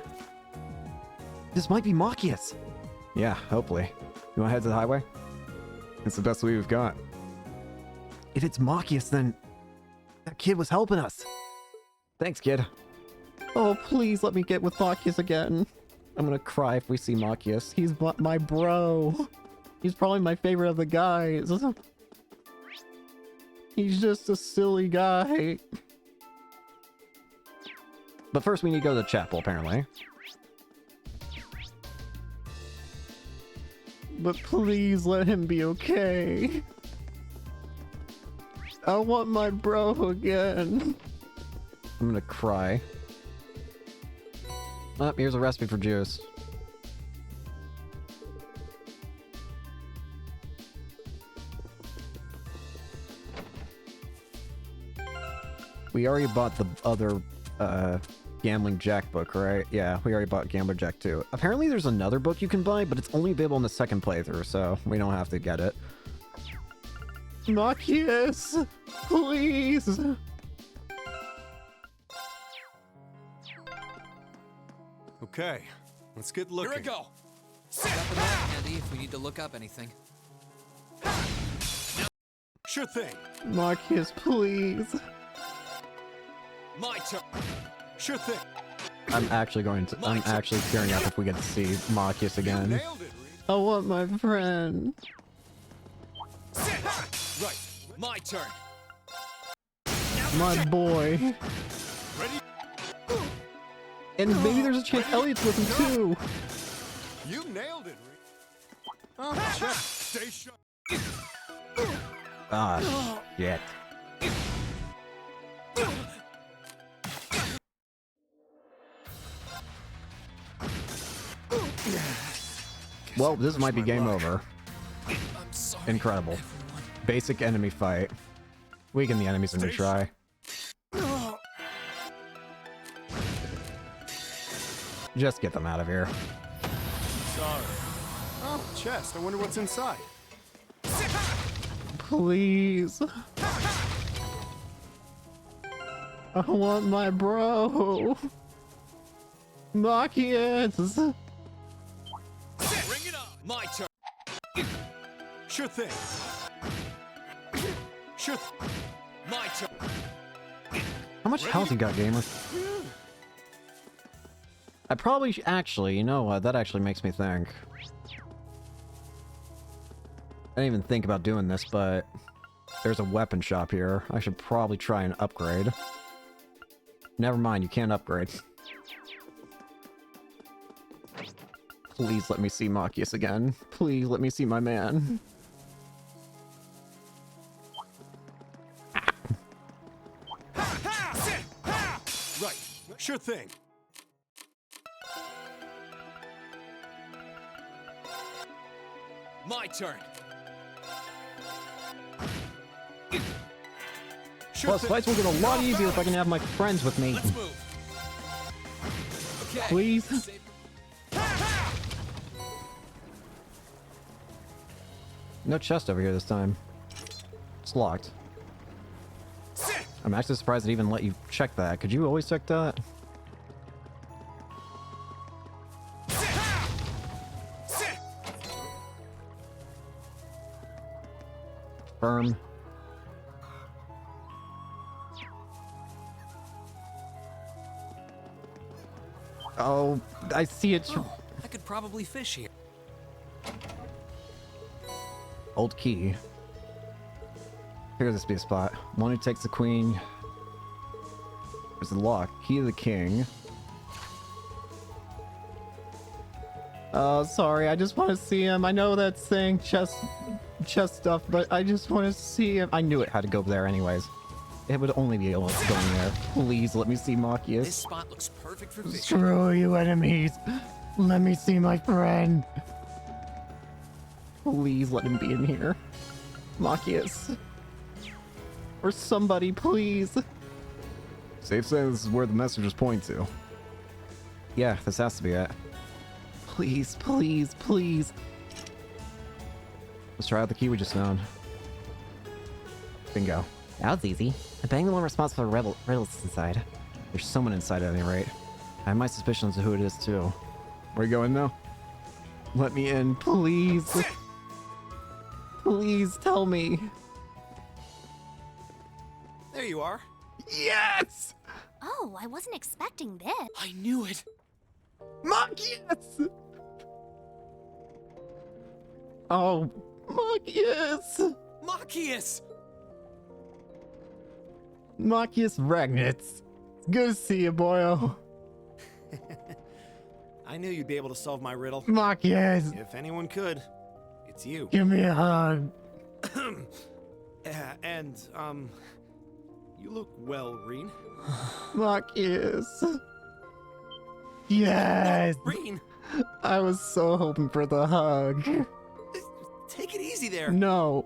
This might be Machias! Yeah, hopefully. You wanna head to the highway? It's the best way we've got. If it's Machias, then... that kid was helping us! Thanks, kid. Oh, please let me get with Machias again. I'm gonna cry if we see Machias. He's my bro. He's probably my favorite of the guys. He's just a silly guy. But first we need to go to the chapel, apparently. But please let him be okay. I want my bro again. I'm gonna cry. Oh, here's a recipe for juice. We already bought the other Gambling Jack book, right? Yeah, we already bought Gambler Jack 2. Apparently there's another book you can buy, but it's only available in the second playthrough, so we don't have to get it. Machias, please. Okay, let's get looking. Here I go. Got the map handy if we need to look up anything. Sure thing. Machias, please. My turn. Sure thing. I'm actually tearing up if we get to see Machias again. Nailed it, Reed. I want my friend. Right. My turn. My boy. Ready? And maybe there's a chance Elliot's with him too. You nailed it, Reed. Oh, check. Stay sharp. Ah, shit. Well, this might be game over. I'm sorry. Incredible. Everyone. Basic enemy fight. Weaken the enemies in a try. Just get them out of here. Sorry. Oh, chest. I wonder what's inside. Please. I want my bro. Machias. Bring it on. My turn. Sure thing. Sure. My turn. How much health you got, gamer? I probably actually, you know what? That actually makes me think. I didn't even think about doing this, but there's a weapon shop here. I should probably try and upgrade. Never mind, you can't upgrade. Please let me see Machias again. Please let me see my man. Right. Sure thing. My turn. Sure Plus, thing. fights will get a lot easier if I can have my friends with me. Let's move. Okay. Please. Save- No chest over here this time. It's locked. I'm actually surprised it even let you check that. Could you always check that? Firm. Oh, I see it. Oh, I could probably fish here. Old key. Here, this be a spot. One who takes the queen. There's the lock. Key to the king. Oh, sorry. I just want to see him. I know that's saying chest stuff, but I just want to see him. I knew it had to go there anyways. It would only be able to go in there. Please let me see This Machias. spot looks perfect for fishing. Screw you, enemies. Let me see my friend. Please let him be in here. Machias. Or somebody, please. Safe saying this is where the messages point to. Yeah, this has to be it. Please, please, please. Let's try out the key we just found. Bingo. That was easy. I banged the one responsible for riddles inside. There's someone inside at any rate. I have my suspicions of who it is too. Where you going now? Let me in, please. Please tell me. There you are. Yes! Oh, I wasn't expecting this. I knew it. Machias! Oh, Machias! Machias! Machias Ragnitz. It's good to see you, boyo. I knew you'd be able to solve my riddle. Machias, If anyone could, it's you. give me a hug. And, you look well, Reen. Machias. Yes! Reen, I was so hoping for the hug. take it easy there. No.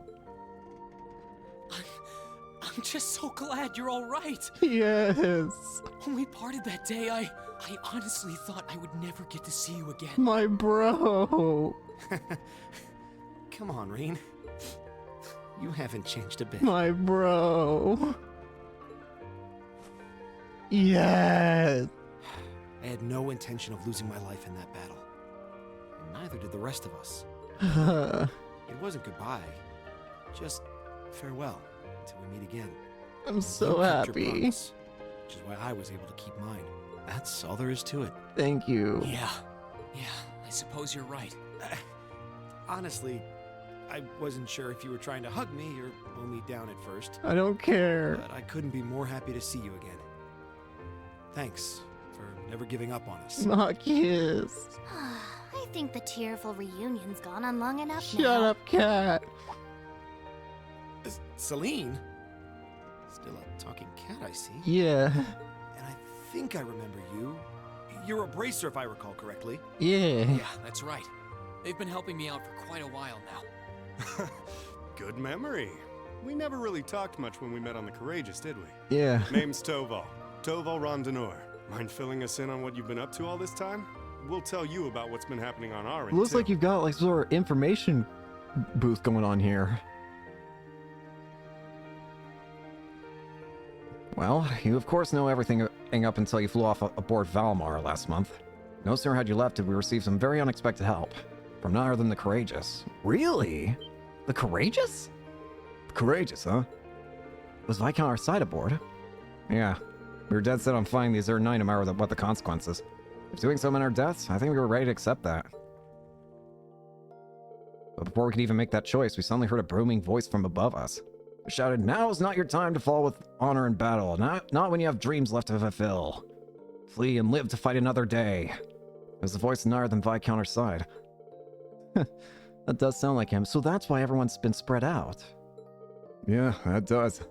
I'm just so glad you're all right. Yes. When we parted that day, I honestly thought I would never get to see you again. My bro. Come on, Reen. You haven't changed a bit. My bro. Yes. I had no intention of losing my life in that battle. And neither did the rest of us. It wasn't goodbye. Just farewell until we meet again. I'm You so kept your happy. promise, which is why I was able to keep mine. That's all there is to it. Thank you. Yeah, I suppose you're right. Honestly, I wasn't sure if you were trying to hug me or pull me down at first, I don't care. but I couldn't be more happy to see you again. Thanks for never giving up on us. Machias. I think the tearful reunion's gone on long enough Shut now. up, cat. Celine? Still a talking cat, I see. Yeah. And I think I remember you. You're a bracer, if I recall correctly. Yeah. Yeah, that's right. They've been helping me out for quite a while now. Good memory. We never really talked much when we met on the Courageous, did we? Yeah. Name's Toval. Toval Rondonor. Mind filling us in on what you've been up to all this time? We'll tell you about what's been happening on our end, Looks too. like you've got like sort of information booth going on here. Well, you of course know everything up until you flew off aboard Valmar last month. No sooner had you left did we receive some very unexpected help. From none other than the Courageous. Really? The Courageous? The Courageous, huh? Was Viscount our side aboard? Yeah. We were dead set on flying the Azure 9 no matter what the consequences. If doing so meant our deaths, I think we were ready to accept that. But before we could even make that choice, we suddenly heard a booming voice from above us. It shouted, "Now is not your time to fall with honor in battle, not when you have dreams left to fulfill. Flee and live to fight another day." It was the voice none other than Viscount our side. That does sound like him, so that's why everyone's been spread out. Yeah, that does.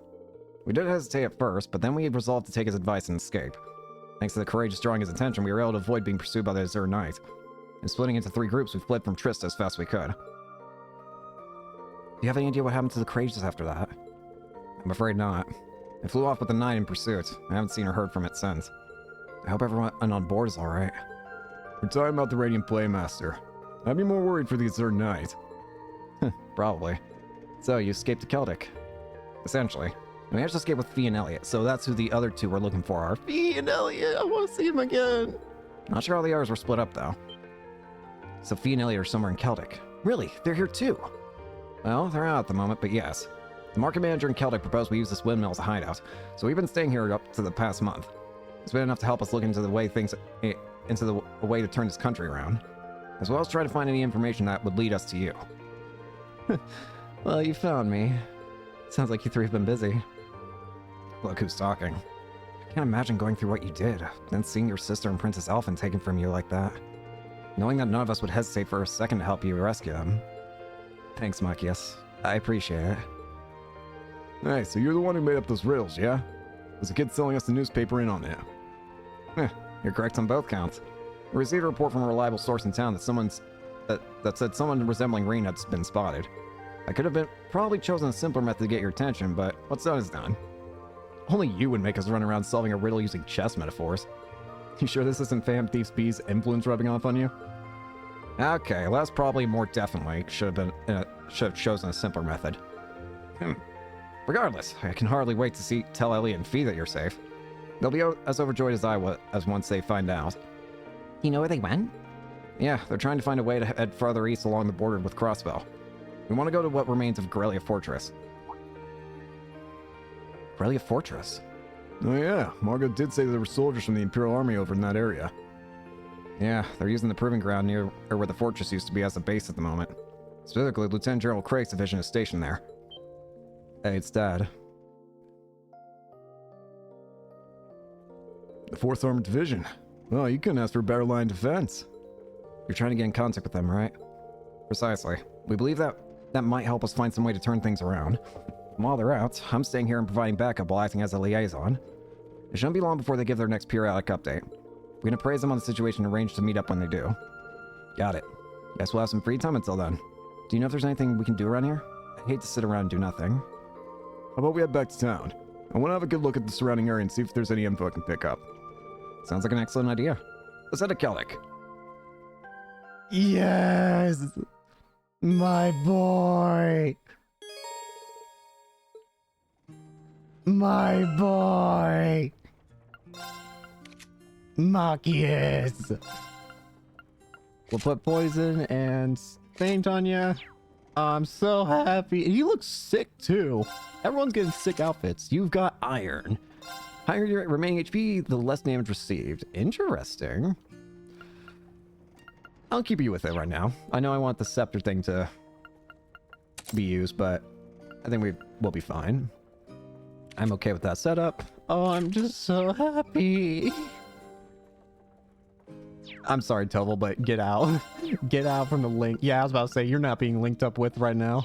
We did hesitate at first, but then we resolved to take his advice and escape. Thanks to the Courageous drawing his attention, we were able to avoid being pursued by the Azure Knight. And splitting into 3 groups, we fled from Trista as fast as we could. Do you have any idea what happened to the Courageous after that? I'm afraid not. It flew off with the 9 in pursuit. I haven't seen or heard from it since. I hope everyone on board is alright. We're talking about the Radiant Playmaster. I'd be more worried for the Azure Knight. Probably. So, you escaped to Celtic. Essentially. I managed to escape with Fee and Elliot, so that's who the other two we're looking for are. Fee and Elliot! I want to see them again! Not sure how the others were split up, though. So Fee and Elliot are somewhere in Celtic. Really? They're here too? Well, they're out at the moment, but yes. The market manager in Celtic proposed we use this windmill as a hideout, so we've been staying here up to the past month. It's been enough to help us look into the way a way to turn this country around, as well as try to find any information that would lead us to you. Well, you found me. Sounds like you three have been busy. Look who's talking. I can't imagine going through what you did, then seeing your sister and Princess Elfin taken from you like that. Knowing that none of us would hesitate for a second to help you rescue them. Thanks, Machias. I appreciate it. Hey, so you're the one who made up those riddles, yeah? There's a kid selling us the newspaper in on it. You're correct on both counts. We received a report from a reliable source in town that said someone resembling Rain had been spotted. I could have probably chosen a simpler method to get your attention, but what's done is done. Only you would make us run around solving a riddle using chess metaphors. You sure this isn't Phantom Thief B's influence rubbing off on you? Okay, well, that's probably more definitely should have chosen a simpler method. Regardless, I can hardly wait to tell Ellie and Fee that you're safe. They'll be as overjoyed as I was once they find out. You know where they went? Yeah, they're trying to find a way to head farther east along the border with Crossbell. We want to go to what remains of Corellia Fortress. Corellia Fortress? Oh yeah, Margot did say there were soldiers from the Imperial Army over in that area. Yeah, they're using the proving ground near where the fortress used to be as a base at the moment. Specifically, Lieutenant General Craig's division is stationed there. Hey, it's Dad. The 4th Armored Division. Well, you couldn't ask for a better line of defense. You're trying to get in contact with them, right? Precisely. We believe that might help us find some way to turn things around. While they're out, I'm staying here and providing backup while acting as a liaison. It shouldn't be long before they give their next periodic update. We can appraise them on the situation and arrange to meet up when they do. Got it. Guess we'll have some free time until then. Do you know if there's anything we can do around here? I hate to sit around and do nothing. How about we head back to town? I want to have a good look at the surrounding area and see if there's any info I can pick up. Sounds like an excellent idea. Let's head to Celtic. Yes! My boy! My boy! Machias! We'll put poison and faint on ya. I'm so happy. You look sick too. Everyone's getting sick outfits. You've got iron. Higher your remaining HP, the less damage received. Interesting. I'll keep you with it right now. I know I want the scepter thing to be used, but I think we'll be fine. I'm okay with that setup. Oh, I'm just so happy. I'm sorry, Tovel, but get out. Get out from the link. Yeah, I was about to say, you're not being linked up with right now.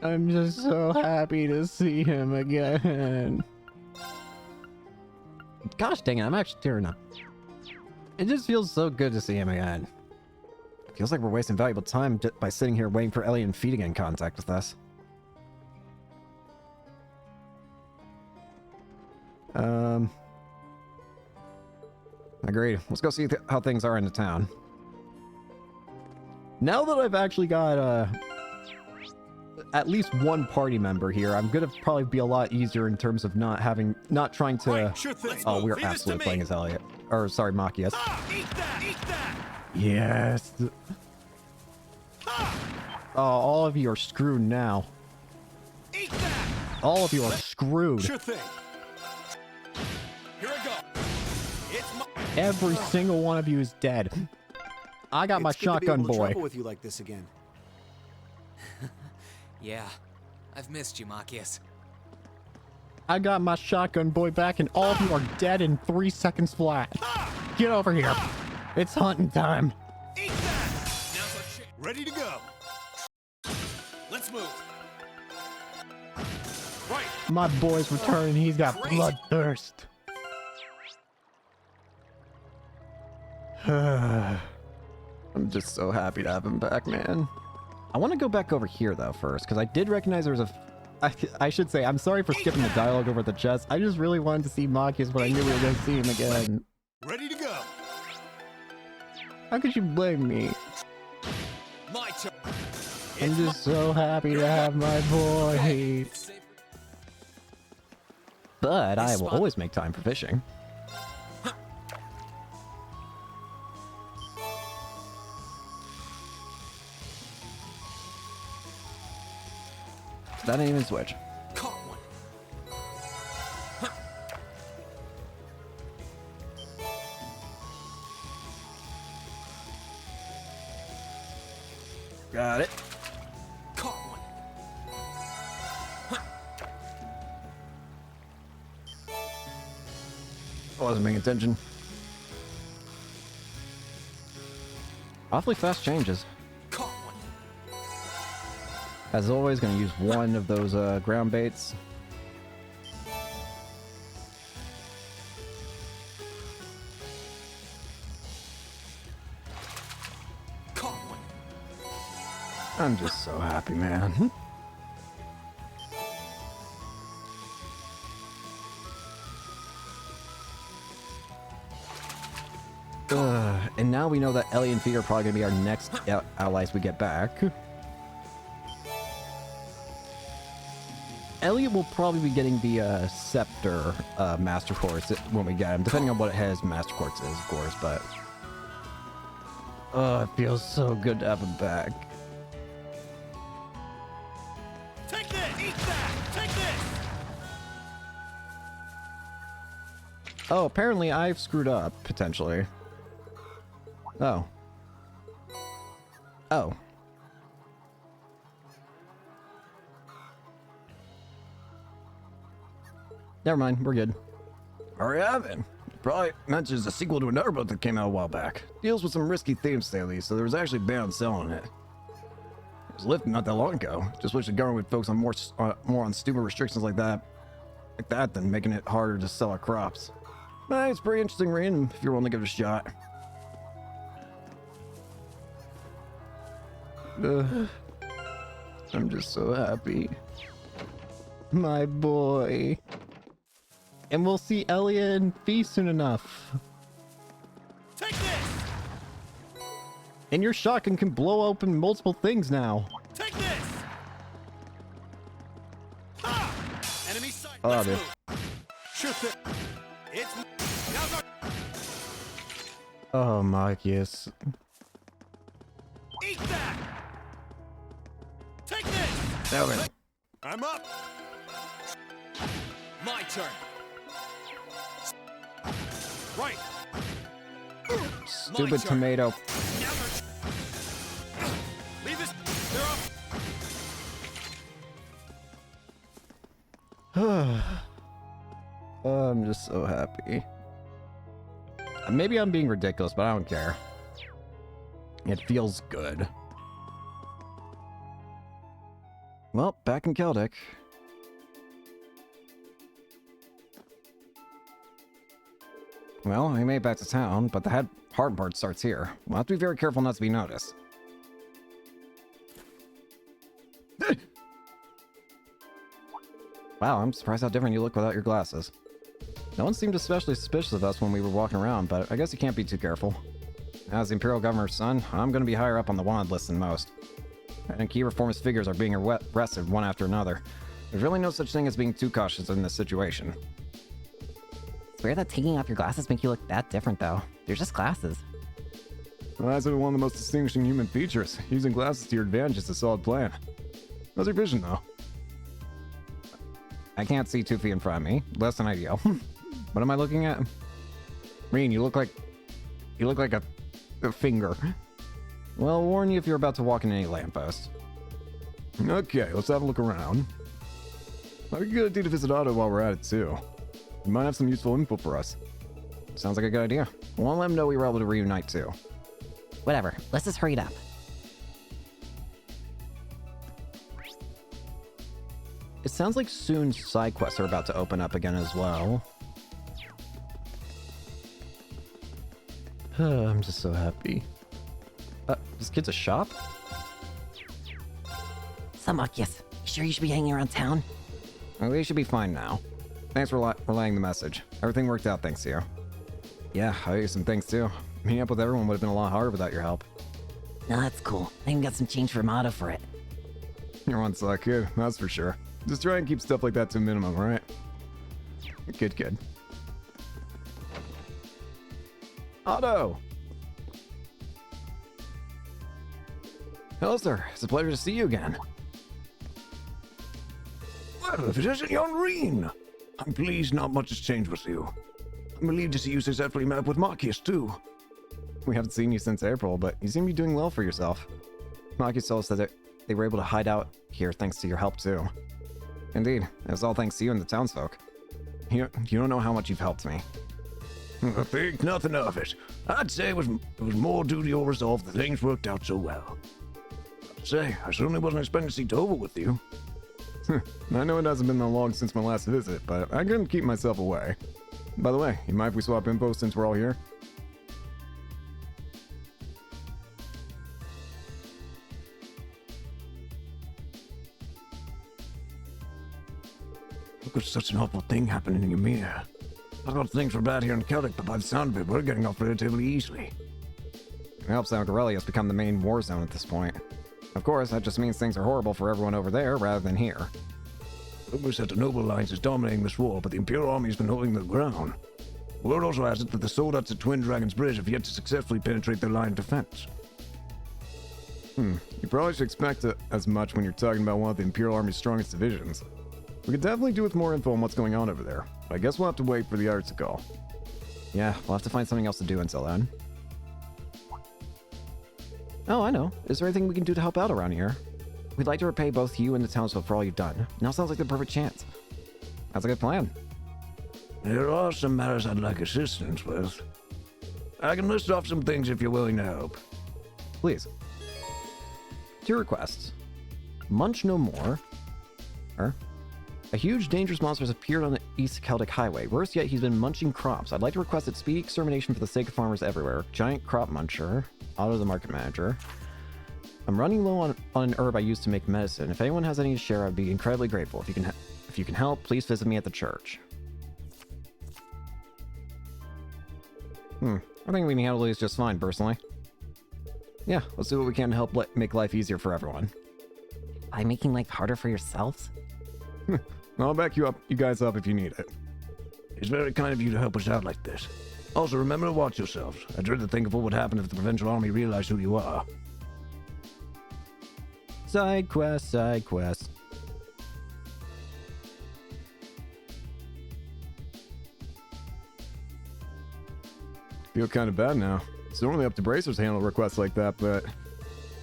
I'm just so happy to see him again. Gosh dang it, I'm actually tearing up. It just feels so good to see him again. Feels like we're wasting valuable time just by sitting here waiting for Ellie and Fee to get in contact with us. Agreed. Let's go see how things are in the town. Now that I've actually got at least one party member here, I'm gonna probably be a lot easier in terms of not trying to. Right, sure thing. Oh, we're Leave this to absolutely me. playing as Elliot. Or sorry, Machias. Eat that! Eat that! Yes. Oh, all of you are screwed now. Eat that! All of you are screwed. Sure thing. Here I go. It's my. Every single one of you is dead. I got my It's good to be shotgun able to boy. travel with you like this again. Yeah, I've missed you, Machias. I got my shotgun boy back, and all of you are dead in 3 seconds flat. Get over here. It's hunting time. Eat that! Now's our chance. Ready to go. Let's move. Right. My boy's returning. He's got bloodthirst. I'm just so happy to have him back, man. I want to go back over here, though, first, because I did recognize there was I should say, I'm sorry for skipping the dialogue over the chest. I just really wanted to see Marcus, but I knew we were going to see him again. Ready to go. How could you blame me? My turn. I'm just so happy to have my boy. But I will always make time for fishing. That ain't even switch. Caught one. Got it. Caught one. I wasn't paying attention. Awfully fast changes. Caught one. As always, gonna use one of those ground baits. Caught one. I'm just so happy, man. And now we know that Ellie and Fee are probably gonna be our next allies we get back. Elliot will probably be getting the Scepter Master Course when we get him, depending on what his Master Course is, of course, but... Oh, it feels so good to have him back. Take this! Eat that! Take this! Oh, apparently I've screwed up, potentially. Oh. Oh. Never mind, we're good. Hurry up, then. Probably mentions a sequel to another book that came out a while back. Deals with some risky themes, to say the least, so there was actually a ban on selling it. It was lifted not that long ago. Just wish the government would focus on more on stupid restrictions like that than making it harder to sell our crops. But it's pretty interesting reading if you're willing to give it a shot. I'm just so happy. My boy. And we'll see Elliot and Fee soon enough. Take this! And your shotgun can blow open multiple things now. Take this! Ha! Enemy sight. Oh, Let's dude. move. Sure thing. It's now's our Oh, Marcus. eat that! Take this! Now then. I'm up. My turn. Right. Stupid turn. tomato. Now's our leave this. They're up. Oh, I'm just so happy. Maybe I'm being ridiculous, but I don't care. It feels good. Well, back in Celtic. Well, we made it back to town, but the hard part starts here. We'll have to be very careful not to be noticed. Wow, I'm surprised how different you look without your glasses. No one seemed especially suspicious of us when we were walking around, but I guess you can't be too careful. As the Imperial Governor's son, I'm going to be higher up on the wanted list than most. And key reformist figures are being arrested one after another. There's really no such thing as being too cautious in this situation. It's weird that taking off your glasses make you look that different, though. They're just glasses. Well, that's one of the most distinguishing human features. Using glasses to your advantage is a solid plan. How's your vision, though? I can't see 2 feet in front of me. Less than ideal. What am I looking at? Reen, you look like a finger. Well, I'll warn you if you're about to walk in any lamppost. Okay, let's have a look around. Might be a good idea to visit Otto while we're at it, too. He might have some useful info for us. Sounds like a good idea. Well, I'll let him know we were able to reunite too. Whatever, let's just hurry it up. It sounds like soon side quests are about to open up again as well. I'm just so happy. This kid's a shop? Samucus, you sure you should be hanging around town? Well, we should be fine now. Thanks for relaying the message. Everything worked out thanks to you. Yeah, I owe you some things too. Meeting up with everyone would have been a lot harder without your help. No, that's cool. I even got some change for Motto for it. You're one suck kid, that's for sure. Just try and keep stuff like that to a minimum, right? Good kid. Otto! Hello, sir. It's a pleasure to see you again. Well, if it isn't young Reen, I'm pleased not much has changed with you. I'm relieved to see you successfully met up with Marcus, too. We haven't seen you since April, but you seem to be doing well for yourself. Maki told us that they were able to hide out here thanks to your help, too. Indeed, it was all thanks to you and the townsfolk. You don't know how much you've helped me. I think nothing of it. I'd say it was more due to your resolve that things worked out so well. I'd say, I certainly wasn't expecting to see Tova with you. I know it hasn't been that long since my last visit, but I couldn't keep myself away. By the way, you mind if we swap info since we're all here? Look at such an awful thing happening in Ymir. I thought things were bad here in Celtic, but by the sound of it, we're getting off relatively easily. It helps that Corellia has become the main war zone at this point. Of course, that just means things are horrible for everyone over there rather than here. Rumors that the Noble Alliance is dominating this war, but the Imperial Army has been holding the ground. Word also has it that the soldiers at Twin Dragon's Bridge have yet to successfully penetrate their line of defense. You probably should expect it as much when you're talking about one of the Imperial Army's strongest divisions. We could definitely do with more info on what's going on over there, but I guess we'll have to wait for the article. Yeah, we'll have to find something else to do until then. Oh, I know. Is there anything we can do to help out around here? We'd like to repay both you and the townsfolk for all you've done. Now sounds like the perfect chance. That's a good plan. There are some matters I'd like assistance with. I can list off some things if you're willing to help. Please. 2 requests. Munch no more. A huge dangerous monster has appeared on the East Celtic Highway. Worse yet, he's been munching crops. I'd like to request its speedy extermination for the sake of farmers everywhere. Giant crop muncher. Otto the market manager. I'm running low on an herb I used to make medicine. If anyone has any to share, I'd be incredibly grateful. If you can help, please visit me at the church. I think we can handle these just fine, personally. Yeah, let's do what we can to help make life easier for everyone. By making life harder for yourselves? I'll back you guys up if you need it. It's very kind of you to help us out like this. Also, remember to watch yourselves. I dread to think of what would happen if the Provincial Army realized who you are. Side quest, side quest. Feel kind of bad now. It's normally up to Bracers to handle requests like that, but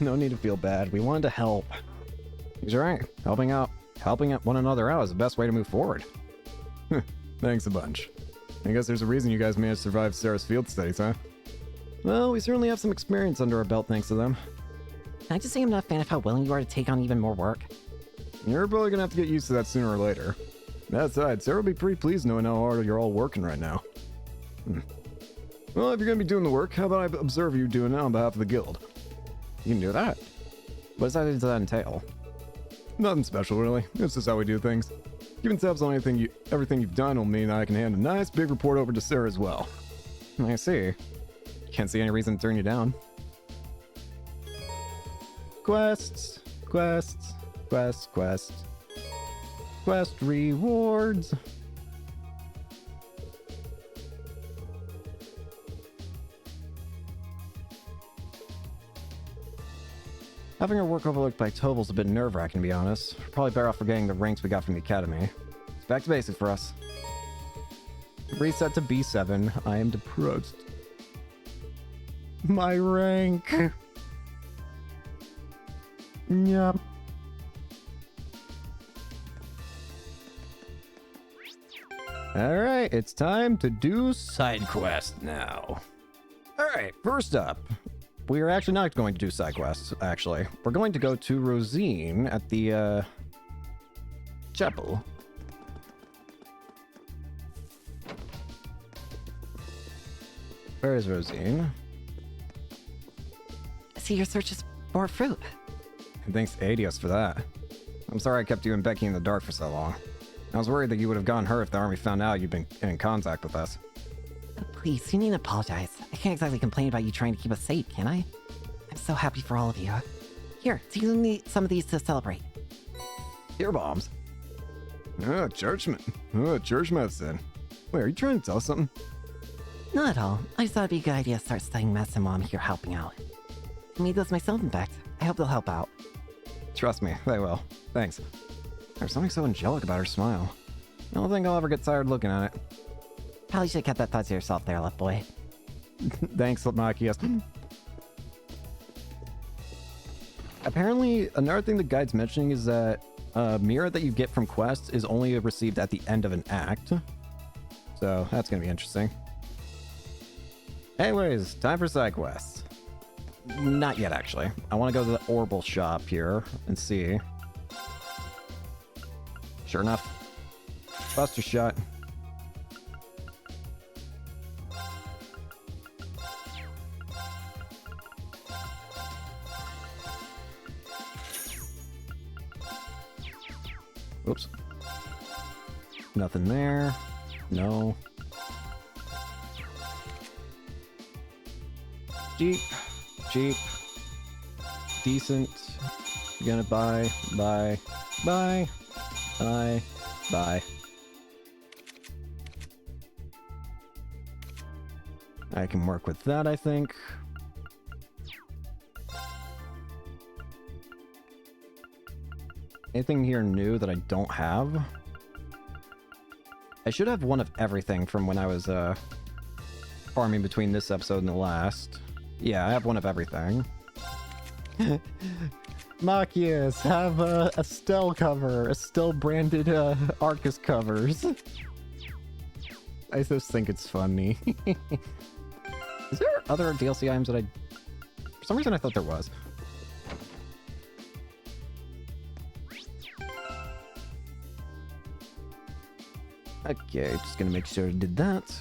no need to feel bad. We wanted to help. He's right. Helping one another out is the best way to move forward. Thanks a bunch. I guess there's a reason you guys managed to survive Sarah's field studies, huh? Well, we certainly have some experience under our belt thanks to them. Can I just say I'm not a fan of how willing you are to take on even more work? You're probably gonna have to get used to that sooner or later. That said, Sarah will be pretty pleased knowing how hard you're all working right now. Well, if you're gonna be doing the work, how about I observe you doing it on behalf of the guild? You can do that. What does that entail? Nothing special, really. It's just how we do things. Keeping tabs on everything you've done will mean that I can hand a nice big report over to Sarah as well. I see. Can't see any reason to turn you down. Quests, quests, quests, quests. Quest rewards. Having our work overlooked by Toval's a bit nerve-wracking, to be honest. We're probably better off forgetting the ranks we got from the academy. It's back to basics for us. Reset to B7. I am depressed. My rank. Yep. Alright, it's time to do side quest now. Alright, first up. We are actually not going to do side quests, actually. We're going to go to Rosine at the, chapel. Where is Rosine? see your searches bore fruit. And thanks to Adios for that. I'm sorry I kept you and Becky in the dark for so long. I was worried that you would have gotten hurt if the army found out you'd been in contact with us. Please, you needn't apologize. I can't exactly complain about you trying to keep us safe, can I? I'm so happy for all of you. Here, take some of these to celebrate. Ear bombs. Oh, churchman. Oh, church medicine. Wait, are you trying to tell us something? Not at all. I just thought it'd be a good idea to start studying medicine while I'm here helping out. I made those myself, in fact. I hope they'll help out. Trust me, they will. Thanks. There's something so angelic about her smile. I don't think I'll ever get tired looking at it. Probably should have kept that thought to yourself there, left boy. Thanks, Machias. Apparently, another thing the guide's mentioning is that mirror that you get from quests is only received at the end of an act. So, that's gonna be interesting. Anyways, time for side quests. Not yet, actually. I want to go to the Orbital shop here and see. Sure enough. Buster shot. Oops. Nothing there. No. Jeep. Cheap. Decent. Gonna buy. Buy. Buy. Buy. Buy. I can work with that, I think. Anything here new that I don't have? I should have one of everything from when I was farming between this episode and the last. Yeah, I have one of everything. Machias, have a Estelle cover. Estelle branded Arcus covers. I just think it's funny. Is there other DLC items that I... For some reason I thought there was. Okay, just gonna make sure I did that.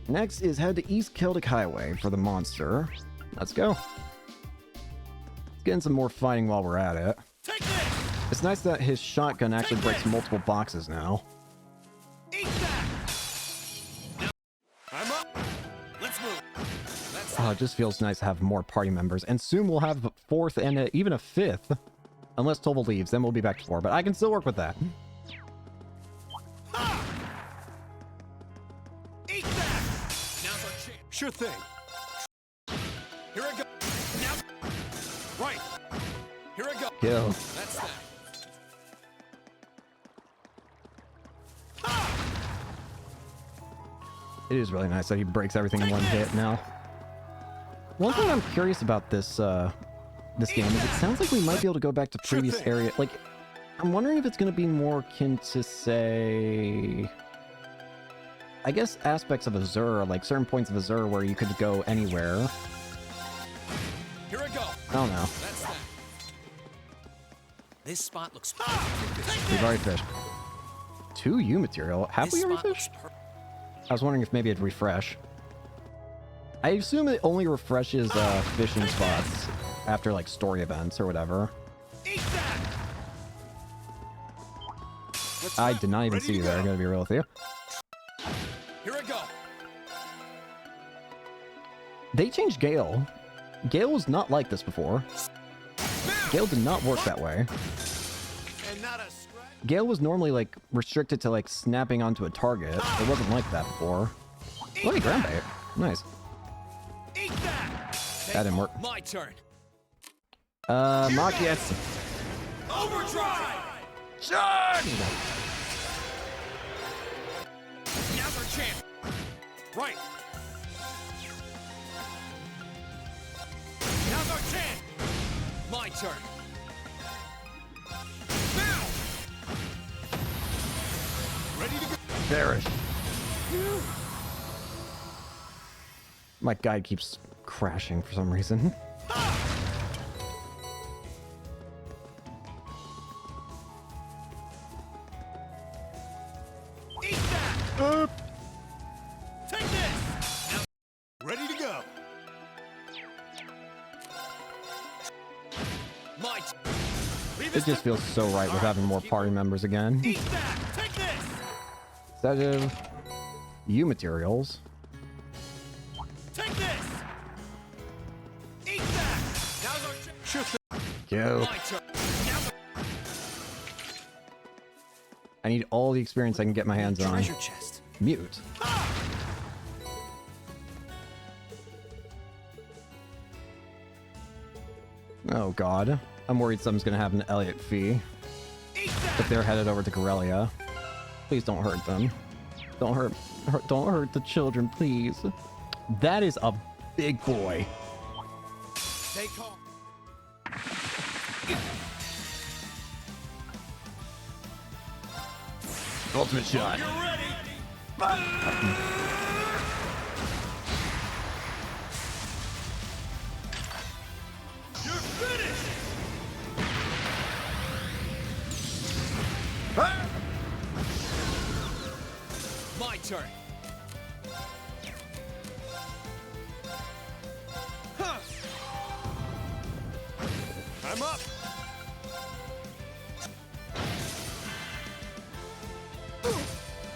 Next is head to East Celtic Highway for the monster. Let's go. Let's get in some more fighting while we're at it. Take this! It's nice that his shotgun actually breaks multiple boxes now. Eat that! Now, I'm up. Let's move. Oh, it just feels nice to have more party members. And soon we'll have a fourth and even a fifth. Unless Tova leaves, then we'll be back to 4. But I can still work with that. Ha! Eat that! Now's our chance. Sure thing. Here I go. Now. Right. Here I go. Kill. That's that. Ha! It is really nice that he breaks everything in one hit now. One thing I'm curious about this this game is it sounds like we might be able to go back to previous area. Like, I'm wondering if it's going to be more akin to, say... I guess aspects of Azure, like certain points of Azure where you could go anywhere. Here I go. I don't know. That's that. This spot looks We've already fished. 2 U material? Have we already fished? I was wondering if maybe it'd refresh. I assume it only refreshes fishing spots after like story events or whatever. Eat that! I did not even see you there, I'm gonna be real with you. Here I go. They changed Gale. Gale was not like this before. Gale did not work that way. And not a scratch. Gale was normally like restricted to like snapping onto a target. It wasn't like that before. Let me ground bait. Nice. Eat that! That didn't work. My turn. Machias. Overdrive! Charge! Now's our chance. Right. Now's our chance. My turn. Now. Ready to go. Perish. My guide keeps crashing for some reason. Eat that! Take this! Now. Ready to go. My It just feels so right with having more party members again. Eat that! Take this! Sedative. U materials. Take this! Eat that! Now's our Sure thing. Go. My turn. Now I need all the experience I can get my hands on. Treasure chest. Mute. Oh god. I'm worried something's gonna happen to Elliot Fee. eat that! If they're headed over to Corellia. Please don't hurt them. Don't hurt the children, please. That is a big boy. Stay calm. Ultimate shot. You're ready! You're finished! My turn. Huh. I'm up.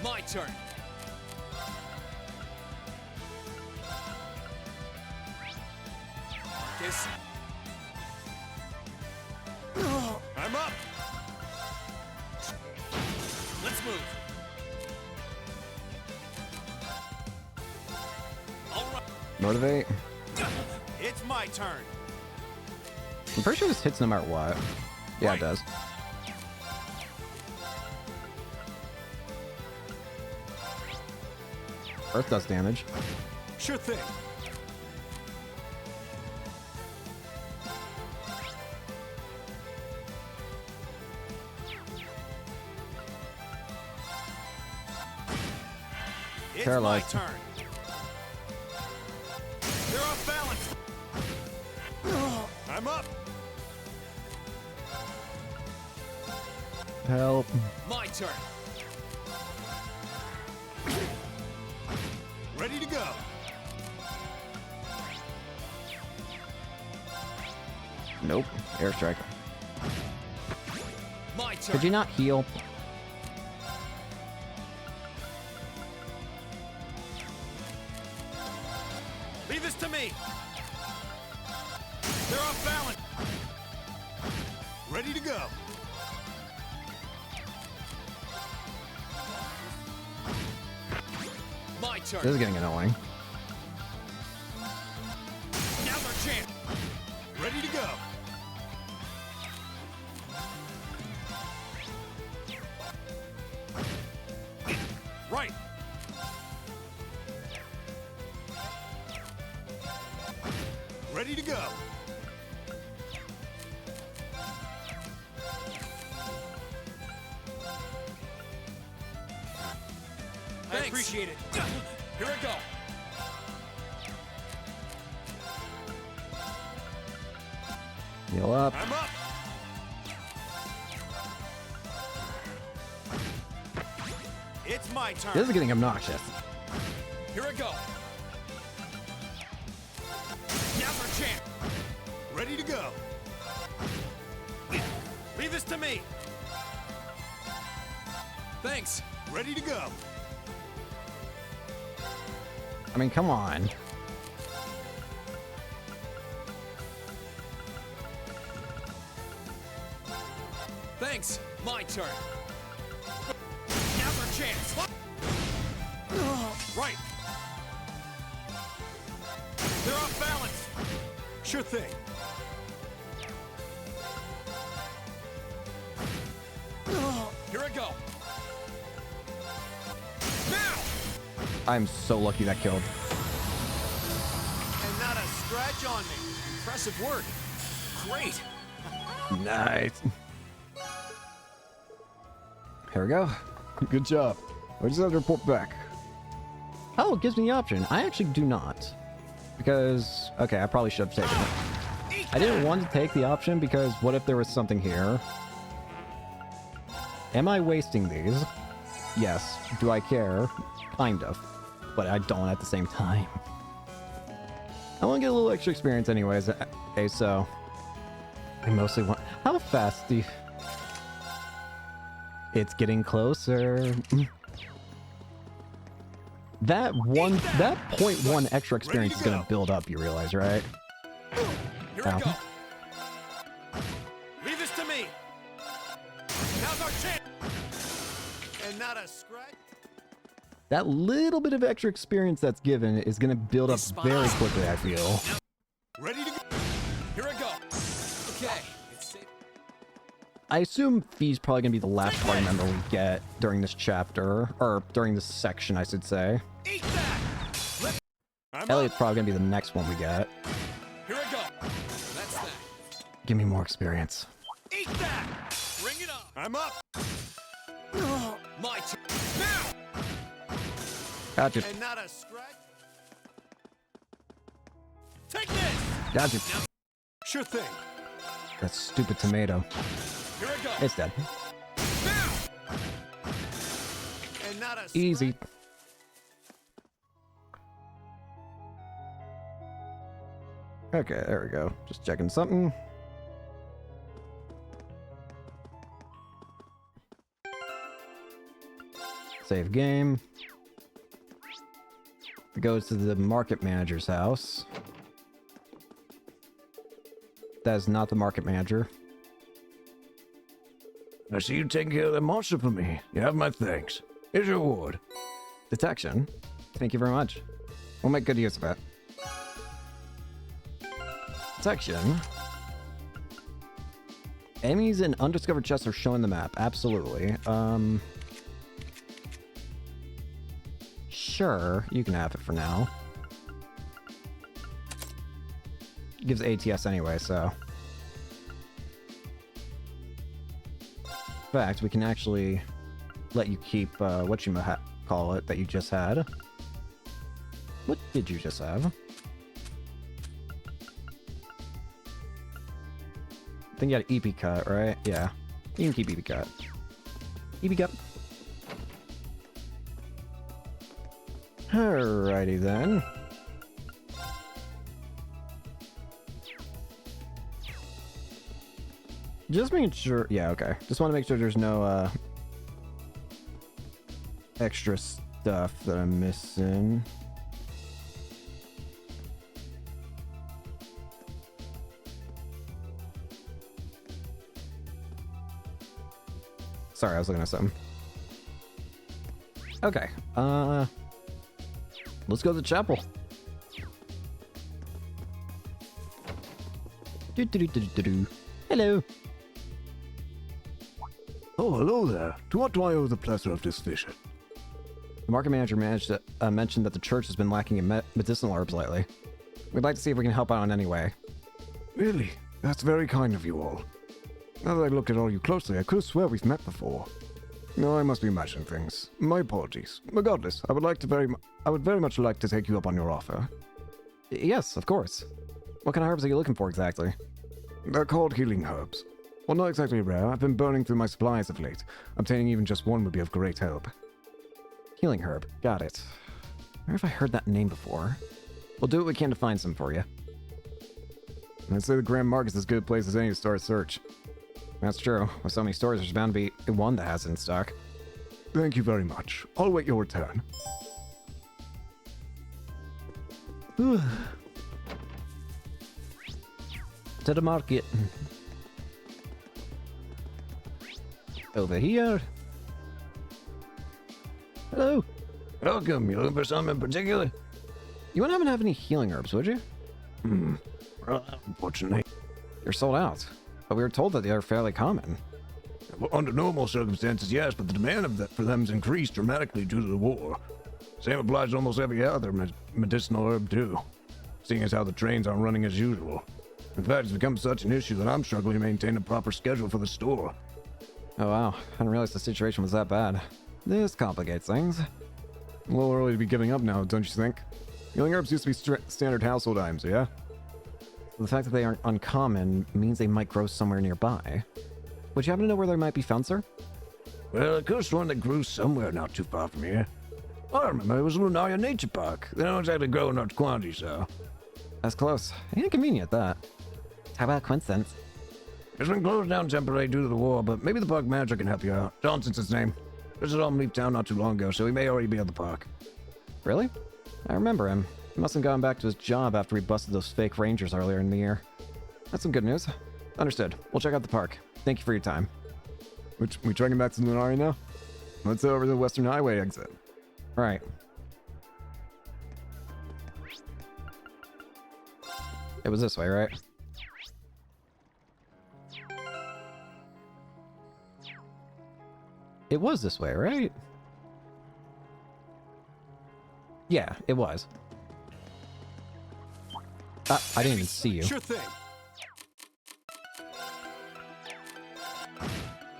My turn. Kiss. I'm up. Let's move. All right. Motivate. It's my turn. I'm pretty sure this hits no matter what. Yeah, it does. Earth does damage. Sure thing. It's Paralyzed. my turn. They're off balance. I'm up. Help. My turn. Ready to go. Nope. Airstrike. My turn. Could you not heal? Leave this to me. They're off balance. Ready to go. My turn. This is getting annoying. Now's our chance. Ready to go. Right. Ready to go. I appreciate it. Here I go. Heal up. I'm up. It's my turn. This is getting obnoxious. Here I go. Now's our chance. Ready to go. Leave this to me. Thanks. Ready to go. I mean, come on. Thanks. My turn. Now's our chance. Right. They're off balance. Sure thing. Here I go. Now! I'm so lucky that killed. And not a scratch on me. Impressive work. Great. Nice. Here we go. Good job. I just have to report back. Oh, it gives me the option. I actually do not. Because, okay, I probably should have taken it. I didn't want to take the option because what if there was something here? Am I wasting these? Yes. Do I care? Kind of. But I don't at the same time. I want to get a little extra experience anyways. Okay, so I mostly want... How fast do you... It's getting closer. That 0.1 extra experience is gonna build up, you realize, right? Here Ow. we go. Leave this to me. Now's our chance. And not a scratch. That little bit of extra experience that's given is gonna build up very quickly, I feel. Ready to go. Here I go. Okay. It's safe. I assume Fee's probably gonna be the last party member we get during this chapter, or during this section, I should say. Eat that. Elliot's probably gonna be the next one we get. Here I go. That's that. Give me more experience. Eat that. Bring it on. I'm up. My turn. Now. Gotcha. And not a scratch. Take this. Gotcha. Sure thing. That stupid tomato. Here I go. It's dead. Now. And not a Easy. Okay, there we go. Just checking something. Save game. It goes to the market manager's house. That is not the market manager. I see you taking care of that monster for me. You have my thanks. Here's your reward. Detection. Thank you very much. We'll make good use of it. Detection. Enemies and undiscovered chests are shown in the map. Absolutely. Sure, you can have it for now. It gives ATS anyway, so. In fact, we can actually let you keep call it that you just had. What did you just have? I think you had EP cut, right? Yeah. You can keep EP cut. EP cut. Alrighty then. Just making sure. Yeah, okay. Just want to make sure there's no extra stuff that I'm missing. Sorry, I was looking at something. Okay. Let's go to the chapel. Hello. Oh, hello there. To what do I owe the pleasure of this visit? The market manager mentioned that the church has been lacking in medicinal herbs lately. We'd like to see if we can help out in any way. Really? That's very kind of you all. Now that I looked at all you closely, I could have swear we've met before. No, I must be imagining things. My apologies. Regardless, I would very much like to take you up on your offer. Yes, of course. What kind of herbs are you looking for exactly? They're called healing herbs. Well, not exactly rare. I've been burning through my supplies of late. Obtaining even just one would be of great help. Healing herb. Got it. Where have I heard that name before? We'll do what we can to find some for you. I'd say the Grand Market's as good a place as any to start a search. That's true. With so many stores, there's bound to be one that has it in stock. Thank you very much. I'll wait your return. To the market. Over here. Hello. Welcome. You looking for something in particular? You wouldn't happen to have any healing herbs, would you? Well, unfortunately. You're sold out. But we were told that they are fairly common. Well, under normal circumstances, yes, but the demand for them has increased dramatically due to the war. Same applies to almost every other medicinal herb, too. Seeing as how the trains aren't running as usual. In fact, it's become such an issue that I'm struggling to maintain a proper schedule for the store. Oh wow, I didn't realize the situation was that bad. This complicates things. A little early to be giving up now, don't you think? Healing herbs used to be standard household items, yeah? The fact that they aren't uncommon means they might grow somewhere nearby. Would you happen to know where they might be found, sir? Well, I could have sworn they grew somewhere not too far from here. I remember it was Lunaria Nature Park. They don't exactly grow in large quantities, though. That's close. Inconvenient, that. How about coincidence? It's been closed down temporarily due to the war, but maybe the park manager can help you out. Johnson's his name. Just saw him leave town not too long ago, so he may already be at the park. Really? I remember him. He must have gone back to his job after we busted those fake rangers earlier in the year. That's some good news. Understood. We'll check out the park. Thank you for your time. We trekking back to Lunari now? Let's over the Western Highway exit. Right. It was this way, right? It was this way, right? Yeah, it was. I didn't even see you. Sure thing.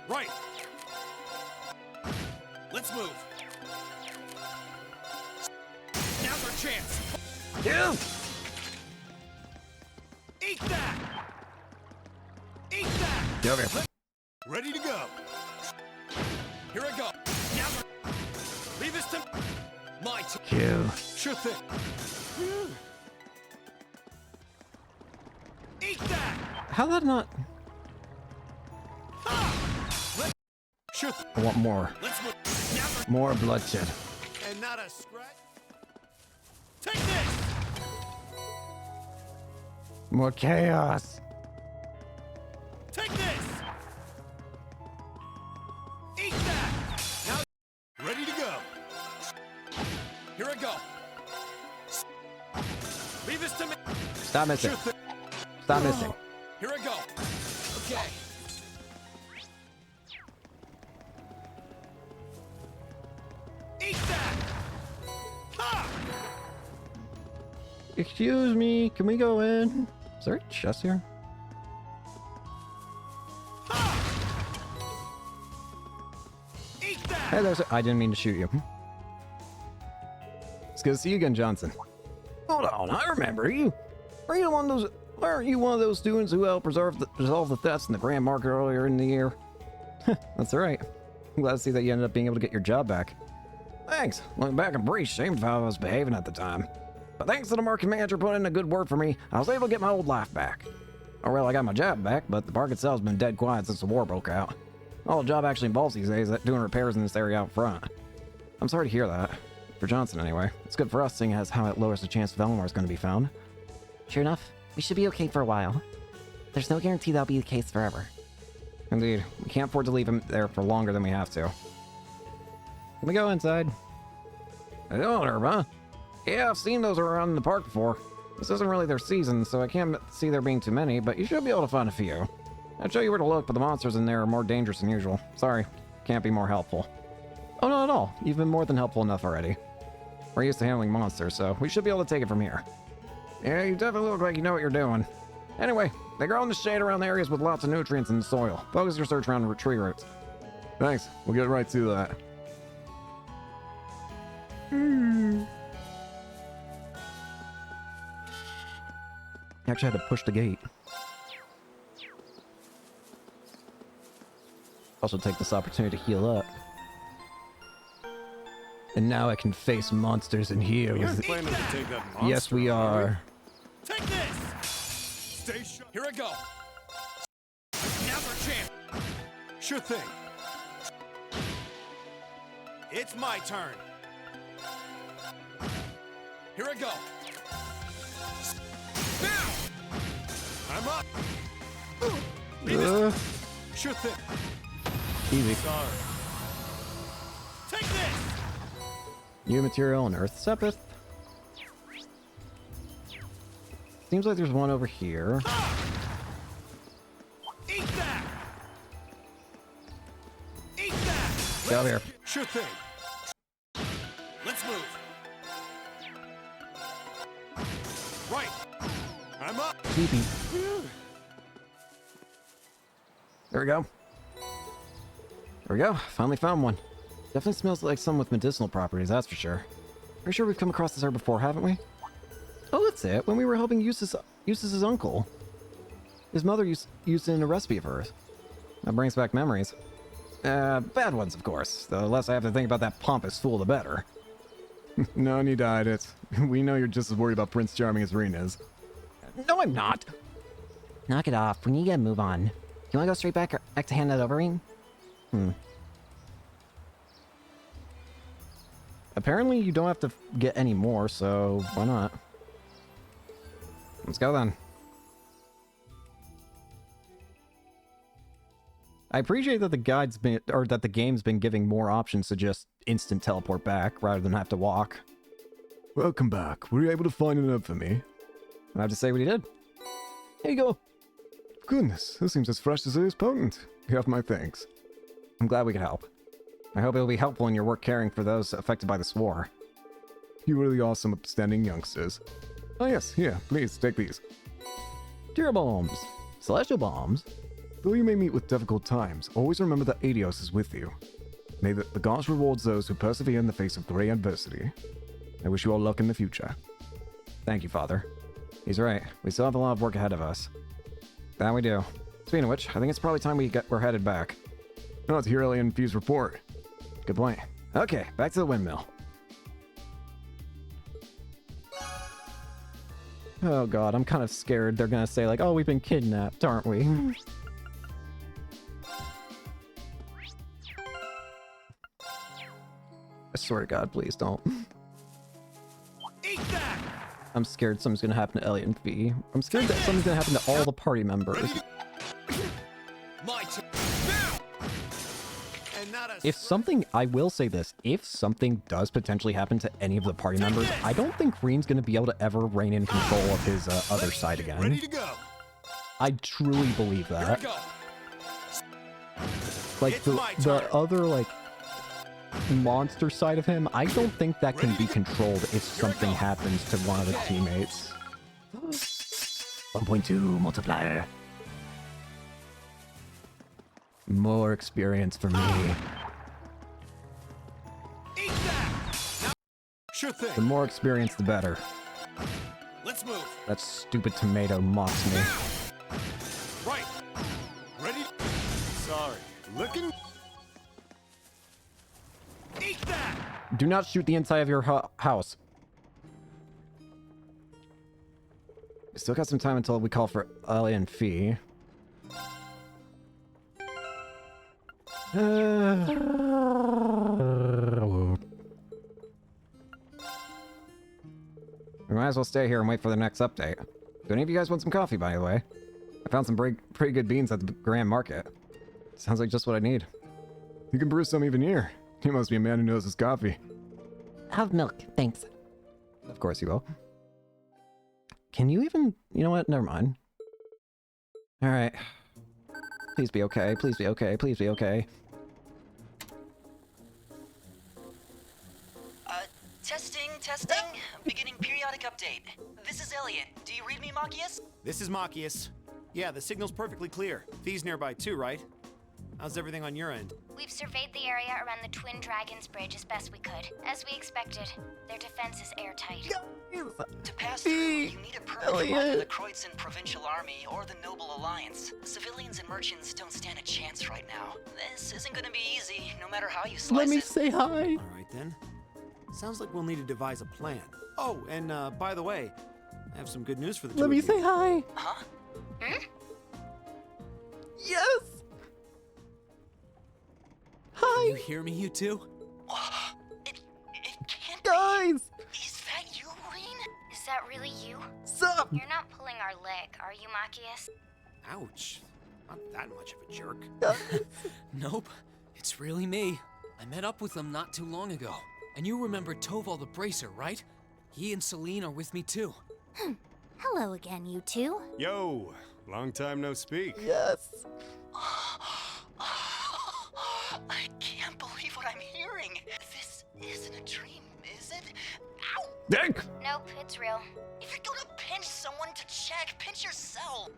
Right. Let's move. Now's our chance. Yeah! Eat that. Eat that. Get over here. Ready to go. Here I go. Now, leave this to my team. Kill. Sure thing. Eat that. How that not? Sure thing. I want more. Let's move. Now, More bloodshed. and not a scratch. Take this. More chaos. Take this. Eat that. Now, ready to go. Here I go. Leave this to me. Stop missing. Sure thing. Stop missing. Here I go. Okay. Eat that. Ha! Excuse me, can we go in? Is there a chest here? Eat that. Hey, I didn't mean to shoot you. It's good to see you again, Johnson. Hold on, I remember you. Are you one of those? Aren't you one of those students who helped resolve the thefts in the Grand Market earlier in the year? That's all right. I'm glad to see that you ended up being able to get your job back. Thanks. Looking back, I'm pretty ashamed of how I was behaving at the time. But thanks to the market manager putting in a good word for me, I was able to get my old life back. Oh well, I got my job back, but the park itself has been dead quiet since the war broke out. All the job actually involves these days is doing repairs in this area out front. I'm sorry to hear that. For Johnson, anyway. It's good for us, seeing as how it lowers the chance of Eleanor's going to be found. Sure enough, we should be okay for a while. There's no guarantee that'll be the case forever. Indeed. We can't afford to leave him there for longer than we have to. Can we go inside? Hello there, huh? Yeah, I've seen those around in the park before. This isn't really their season, so I can't see there being too many, but you should be able to find a few. I'd show you where to look, but the monsters in there are more dangerous than usual. Sorry, can't be more helpful. Oh, not at all. You've been more than helpful enough already. We're used to handling monsters, so we should be able to take it from here. Yeah, you definitely look like you know what you're doing. Anyway, they grow in the shade around areas with lots of nutrients in the soil. Focus your search around tree roots. Thanks. We'll get right to that. You actually had to push the gate. Also take this opportunity to heal up. And now I can face monsters in here You're with... planning to take that monster. Yes, we are. Take this. Stay sharp. Here I go. Now's our chance. Sure thing. It's my turn. Here I go. Now. I'm up. Leave this. Sure thing. Easy. Sorry. Take this. New material and Earth Sepith. Seems like there's one over here. Eat that. Eat that. Get over here. Sure thing. Let's move. Right. I'm up. Creepy. There we go. There we go. Finally found one. Definitely smells like some with medicinal properties, that's for sure. Pretty sure we've come across this herb before, haven't we? Oh, that's it. When we were helping Eustace's uncle. His mother used it in a recipe of hers. That brings back memories. Bad ones, of course. The less I have to think about that pompous fool, the better. No need to hide it. We know you're just as worried about Prince Charming as Reen is. No, I'm not. Knock it off. We need to move on. You want to go straight back to hand that over, Rean? Apparently you don't have to get any more, so why not? Let's go then. I appreciate that the guide's been, or that the game's been giving more options to just instant teleport back rather than have to walk. Welcome back. Were you able to find enough for me? I have to say what he did. Here you go. Goodness, this seems as fresh as it is potent. You have my thanks. I'm glad we could help. I hope it'll be helpful in your work caring for those affected by this war. You really are some upstanding youngsters. Oh yes, here, please, take these. Tear bombs. Celestial bombs. Though you may meet with difficult times, always remember that Adios is with you. May the gods rewards those who persevere in the face of great adversity. I wish you all luck in the future. Thank you, Father. He's right. We still have a lot of work ahead of us. That we do. Speaking of which, I think it's probably time we're headed back. Oh, to hear Alien Fuse report. Good point. Okay, back to the windmill. Oh god, I'm kind of scared they're gonna say like, oh, we've been kidnapped, aren't we? I swear to god, please don't. Eat that! I'm scared something's gonna happen to Elliot and Fee. I'm scared that something's gonna happen to all the party members. My turn. Now! And not a If something, I will say this, if something does potentially happen to any of the party members, I don't think Green's gonna be able to ever reign in control of his other side again. Ready to go. I truly believe Here that. we go. Like It's the my turn. other like monster side of him, I don't think that can be controlled if something happens to one of the teammates. 1.2 multiplier. More experience for me. Eat that! Now, sure The thing. more experience, the better. Let's move. That stupid tomato mocks me. Right. Ready? Sorry. Looking. Eat that! Do not shoot the inside of your house. We still got some time until we call for Ellie and Fee. We might as well stay here and wait for the next update. Do any of you guys want some coffee, by the way? I found some pretty good beans at the Grand Market. Sounds like just what I need. You can brew some even here. You must be a man who knows his coffee. Have milk, thanks. Of course you will. Can you even... You know what? Never mind. Alright. Please be okay. Please be okay. Please be okay. Testing. Beginning periodic update. This is Elliot. Do you read me, Machias? This is Machias. Yeah, the signal's perfectly clear. Fee's nearby too, right? How's everything on your end? We've surveyed the area around the Twin Dragons Bridge as best we could. As we expected, their defense is airtight. To pass through, you need a permit from either the Kreuzin Provincial Army or the Noble Alliance. Civilians and merchants don't stand a chance right now. This isn't gonna be easy, no matter how you slice Let me it. say hi. All right then. Sounds like we'll need to devise a plan. Oh, and by the way, I have some good news for the two Let of me you. say hi. Huh? Yes. Can you Hi, hear me, you two? It can't guys. be. Is that you, Reen? Is that really you? Sup? You're not pulling our leg, are you, Machias? Ouch. Not that much of a jerk. Nope. It's really me. I met up with them not too long ago. And you remember Toval the Bracer, right? He and Celine are with me too. Hello again, you two. Yo, long time no speak. Yes. I can't believe what I'm hearing. This isn't a dream, is it? Ow! Dick! Nope, it's real. If you're gonna pinch someone to check, pinch yourself.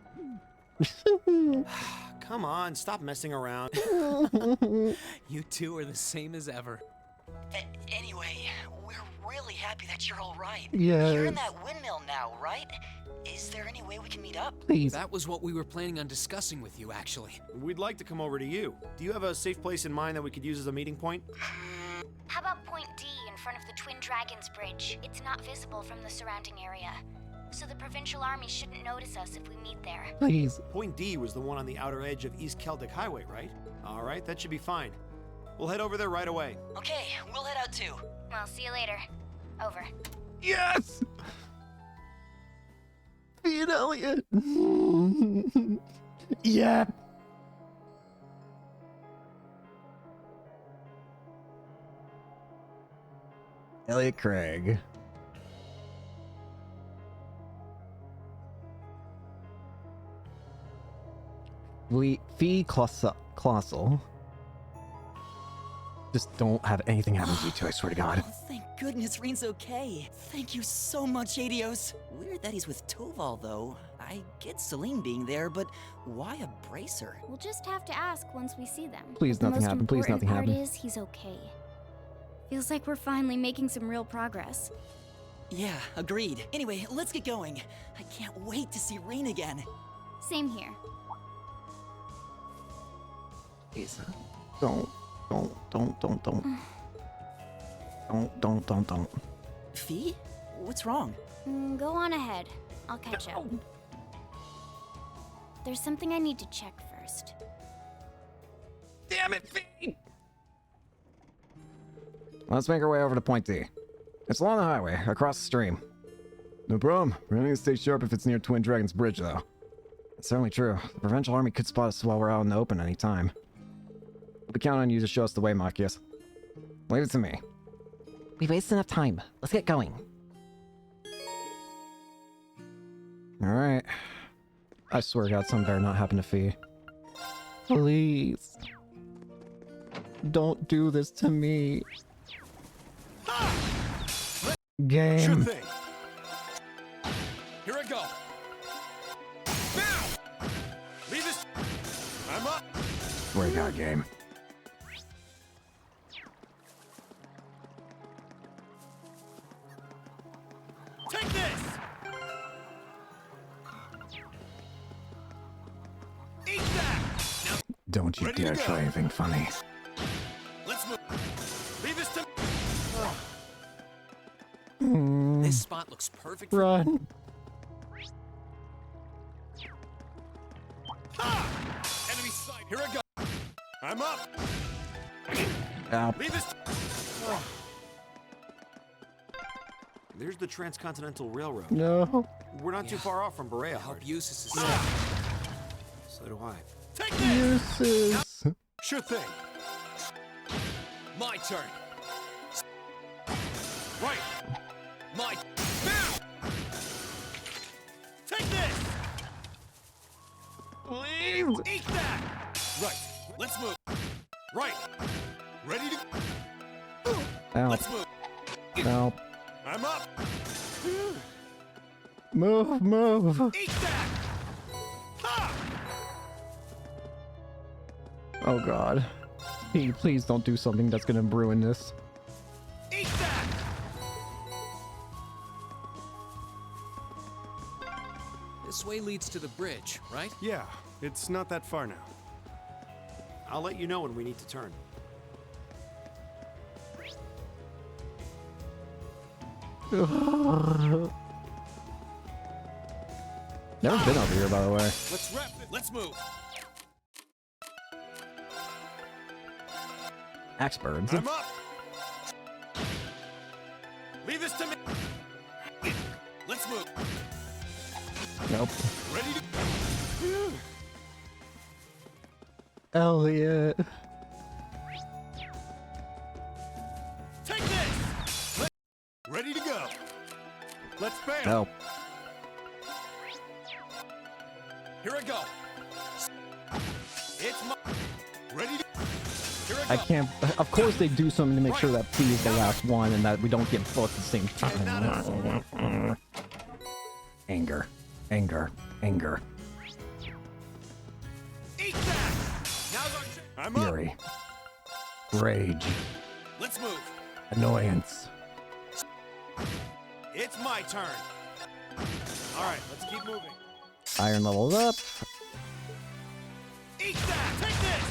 Come on, stop messing around. You two are the same as ever. Anyway, we're really happy that you're all right. Yes. You're in that windmill now, right? Is there any way we can meet up? Please. That was what we were planning on discussing with you, actually. We'd like to come over to you. Do you have a safe place in mind that we could use as a meeting point? How about Point D in front of the Twin Dragons Bridge? It's not visible from the surrounding area. so the Provincial Army shouldn't notice us if we meet there. Please. Point D was the one on the outer edge of East Celtic Highway, right? All right, that should be fine. We'll head over there right away. Okay, we'll head out too. Well, see you later. Over. Yes! Feed Elliot. Yeah. Elliot Craig. Fee Colossal. Just don't have anything happen to you two, I swear to God. Oh, thank goodness Reen's okay. Thank you so much, Adios. Weird that he's with Toval, though. I get Celine being there, but why a bracer? We'll just have to ask once we see them. Please, nothing happen. Please, nothing happen. The most important part is he's okay. Feels like we're finally making some real progress. Yeah, agreed. Anyway, let's get going. I can't wait to see Reen again. Same here. Please, don't. Don't. Fee? What's wrong? Go on ahead. I'll catch up. There's something I need to check first. Damn it, Fee! Let's make our way over to Point D. It's along the highway, across the stream. No problem. We're gonna stay sharp if it's near Twin Dragons Bridge, though. It's certainly true. The Provincial Army could spot us while we're out in the open any time. We count on you to show us the way, Machias. Leave it to me. We wasted enough time. Let's get going. Alright. I swear to God, something better not happen to Fee. Please. Don't do this to me. Game. Sure thing. Here I go. Now! Leave this. I'm up. Swear to God, game. Take this! Eat that! Now, Don't you Ready to dare go. try anything funny. let's move. Leave this to Mm, This spot looks perfect for Run. Ha! Enemy sight. Here I go. I'm up. ow. Leave this. There's the Transcontinental Railroad. No. We're not too Yeah. far off from Berea. Help Eustace is So do I. Take this! Uses. Sure thing. My turn. Right. My. Now! Take this! Please. Eat that! Right. Let's move. Right. Ready to. Ow. Let's move. Ow. I'm up. Move. Eat that! Ha! Oh God. Fee, please don't do something that's gonna ruin this. Eat that! This way leads to the bridge, right? Yeah, it's not that far now. I'll let you know when we need to turn. Never been over here, by the way. Let's wrap it. Let's move. Axe birds. I'm up. Leave this to me. Let's move. Nope. Ready to. Elliot. Take this. Ready to go. Let's bam. Nope. Here I go. It's my. Ready to. Here I I go. can't. Of course they do something to make sure that Fee is the last one and that we don't get both at the same time. Anger. Eat that. Now's our chance. I'm up. Fury. Rage. Let's move. Annoyance. It's my turn. All right, let's keep moving. Iron levels up. Eat that. Take this.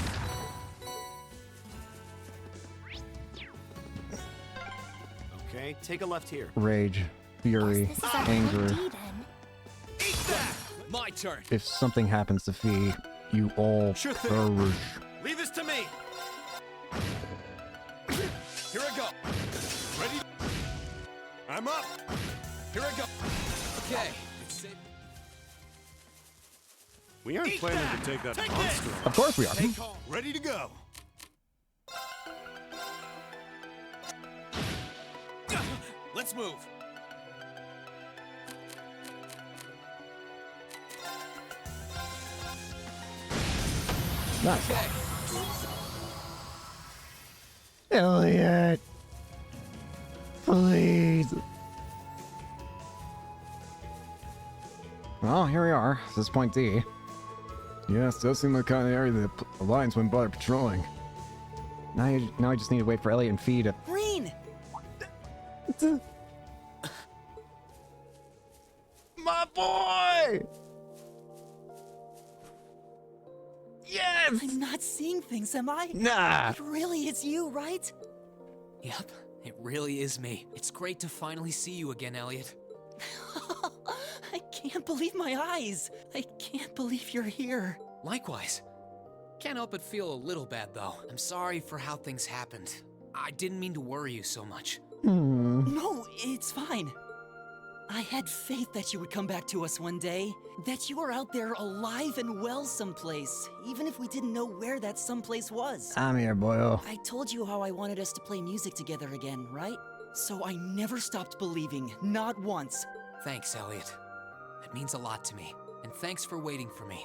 Okay, take a left here. Rage. Fury. This is our Anger. Point D, then. My turn. if something happens to Fee, you all Sure thing. perish. Leave this to me. Here I go. Ready? I'm up. Here I go. Okay. We aren't planning to take that monster on. Of course we are. Ready to go. Let's move. Nice. Okay. Elliot, please. Well, here we are. This is point D. Yes, does seem like the kind of area the Alliance wouldn't bother patrolling. Now I just need to wait for Elliot and Fee to... Green! My boy! Yes! I'm not seeing things, am I? Nah! It really is you, right? Yep, it really is me. It's great to finally see you again, Elliot. I can't believe my eyes. I can't believe you're here. Likewise. Can't help but feel a little bad, though. I'm sorry for how things happened. I didn't mean to worry you so much. No, it's fine. I had faith that you would come back to us one day. That you were out there alive and well someplace, even if we didn't know where that someplace was. I'm here, boyo. I told you how I wanted us to play music together again, right? So I never stopped believing, not once. Thanks, Elliot. It means a lot to me. And thanks for waiting for me.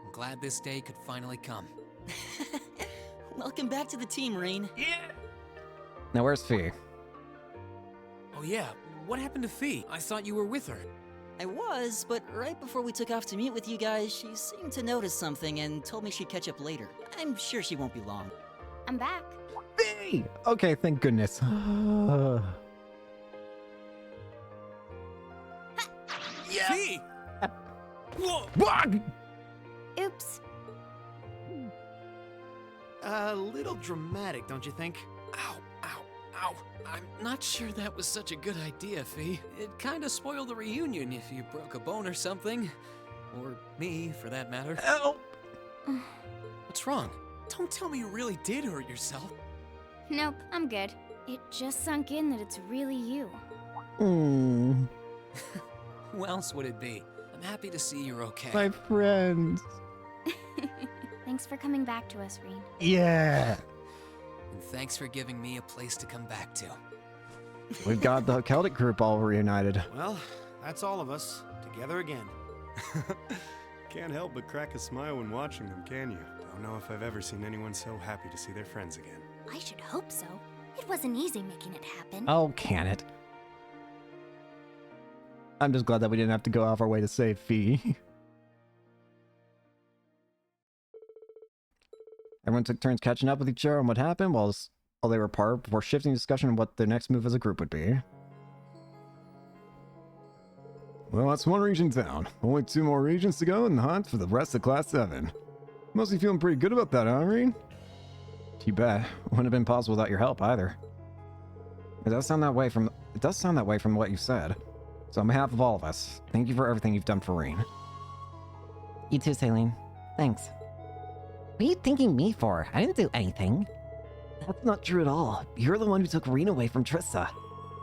I'm glad this day could finally come. Welcome back to the team, Rain. Now where's Fee? Oh yeah, what happened to Fee? I thought you were with her. I was, but right before we took off to meet with you guys, she seemed to notice something and told me she'd catch up later. I'm sure she won't be long. I'm back. Fee! Okay, thank goodness. Fee! Whoa! Oops. A little dramatic, don't you think? Ow, ow, ow. I'm not sure that was such a good idea, Fee. It kinda spoiled the reunion if you broke a bone or something. Or me, for that matter. Help! What's wrong? Don't tell me you really did hurt yourself. Nope, I'm good. It just sunk in that it's really you. Mm, Who else would it be? I'm happy to see you're okay. my friends. Thanks for coming back to us, Reen. Yeah. And thanks for giving me a place to come back to. We've got the Celtic group all reunited. Well, that's all of us, together again. Can't help but crack a smile when watching them, can you? Don't know if I've ever seen anyone so happy to see their friends again. I should hope so. It wasn't easy making it happen. Oh, can it? I'm just glad that we didn't have to go off our way to save Fee. Everyone took turns catching up with each other on what happened while they were apart before shifting discussion on what their next move as a group would be. Well, that's one region down. Only 2 more regions to go in the hunt for the rest of Class 7. Mostly feeling pretty good about that, huh, Irene? You bet. Wouldn't have been possible without your help either. It does sound that way from what you said. So on behalf of all of us, thank you for everything you've done for Reen. You too, Celine. Thanks. What are you thanking me for? I didn't do anything. That's not true at all. You're the one who took Reen away from Trista.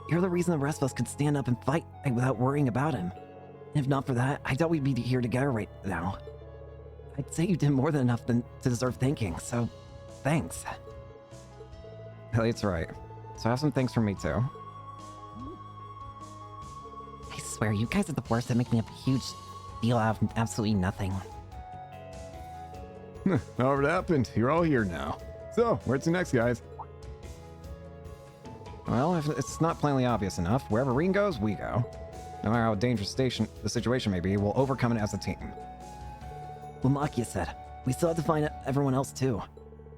You're the reason the rest of us could stand up and fight without worrying about him. If not for that, I doubt we'd be here together right now. I'd say you did more than enough to deserve thanking, so thanks. Elliot's right. So have some thanks from me too. I swear, you guys are the worst at making up a huge deal out of absolutely nothing. However it happened, you're all here now. So, where's the next, guys? Well, if it's not plainly obvious enough, wherever Reen goes, we go. No matter how dangerous the situation may be, we'll overcome it as a team. Well, Makia said, we still have to find everyone else too.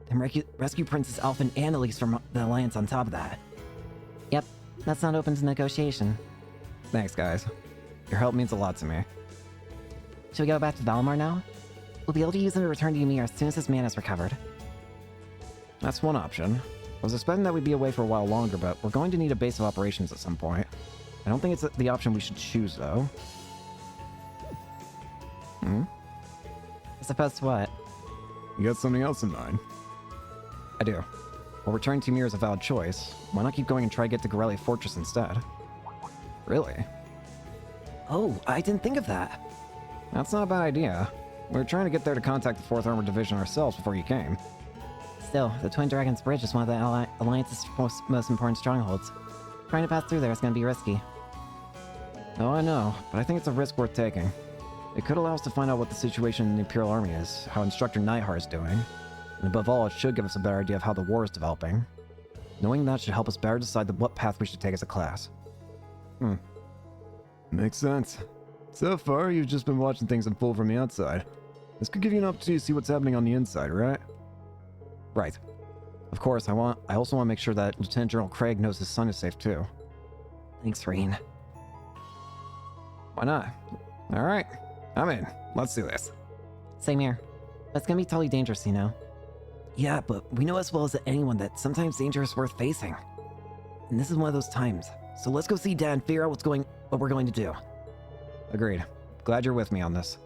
And rescue Princess Alphen and Elise from the Alliance on top of that. Yep, that's not open to negotiation. Thanks, guys. Your help means a lot to me. Should we go back to Valimar now? We'll be able to use them to return to Ymir as soon as his mana's recovered. That's one option. I was expecting that we'd be away for a while longer, but we're going to need a base of operations at some point. I don't think it's the option we should choose, though. As opposed to what? You got something else in mind? I do. While returning to Ymir is a valid choice, why not keep going and try to get to Corellia Fortress instead? Really? Oh, I didn't think of that. That's not a bad idea. We were trying to get there to contact the 4th Armored Division ourselves before you came. Still, the Twin Dragons Bridge is one of the Alliance's most important strongholds. Trying to pass through there is going to be risky. Oh, I know, but I think it's a risk worth taking. It could allow us to find out what the situation in the Imperial Army is, how Instructor Neihar is doing, and above all, it should give us a better idea of how the war is developing. Knowing that should help us better decide what path we should take as a class. Makes sense. So far, you've just been watching things unfold from the outside. This could give you an opportunity to see what's happening on the inside, right? Right. Of course, I also want to make sure that Lieutenant General Craig knows his son is safe too. Thanks, Rean. Why not? Alright, I'm in. Let's do this. Same here. That's gonna be totally dangerous, you know? Yeah, but we know as well as anyone that sometimes danger is worth facing. And this is one of those times. So let's go see Dad and figure out what we're going to do. Agreed. Glad you're with me on this.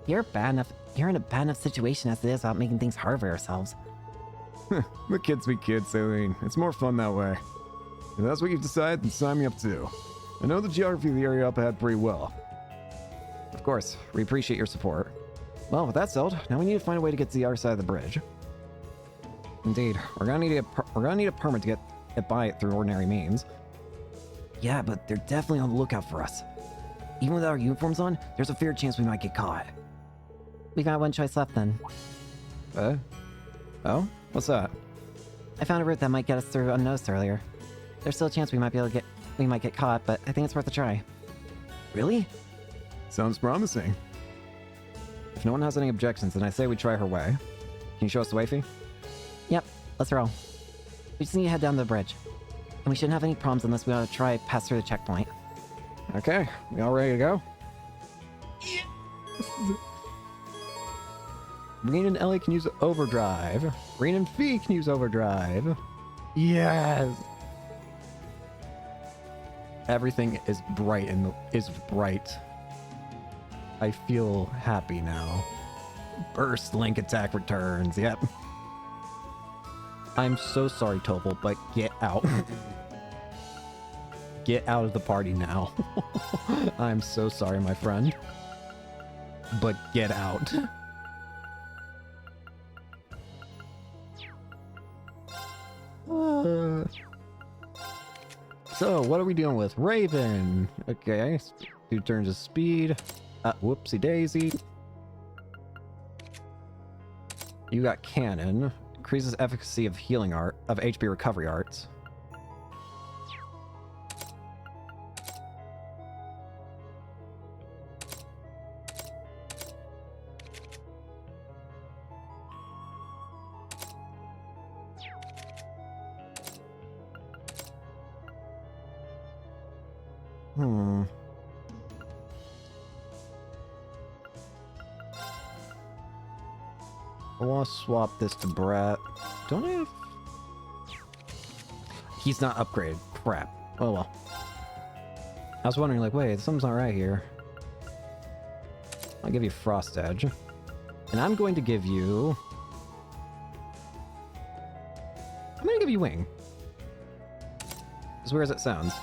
You're in a bad enough situation as it is about making things hard for ourselves. The kids be kids, Aileen. It's more fun that way. If that's what you've decided, then sign me up too. I know the geography of the area up ahead pretty well. Of course, we appreciate your support. Well, with that settled, now we need to find a way to get to the other side of the bridge. Indeed, we're gonna need a permit to get by it through ordinary means. Yeah, but they're definitely on the lookout for us. Even without our uniforms on, there's a fair chance we might get caught. We got one choice left then. Oh? What's that? I found a route that might get us through unnoticed earlier. There's still a chance we might get caught, but I think it's worth a try. Really? Sounds promising. If no one has any objections, then I say we try her way. Can you show us the way, Fee? Yep, let's roll. We just need to head down the bridge. And we shouldn't have any problems unless we want to try pass through the checkpoint. Okay, we all ready to go? Reen and Ellie can use overdrive. Reen and Fee can use overdrive. Yes! Everything is bright is bright. I feel happy now. Burst Link attack returns, yep. I'm so sorry, Topol, but get out. Get out of the party now. I'm so sorry, my friend. But get out. So, what are we dealing with? Raven. Okay, 2 turns of speed. Whoopsie daisy. You got cannon. Increases efficacy of healing art, of HP recovery arts. I want to swap this to Brett. Don't I have... He's not upgraded. Crap. Oh well. I was wondering, like, wait, something's not right here. I'll give you Frost Edge. And I'm going to give you... I'm going to give you Wing. As weird as it sounds.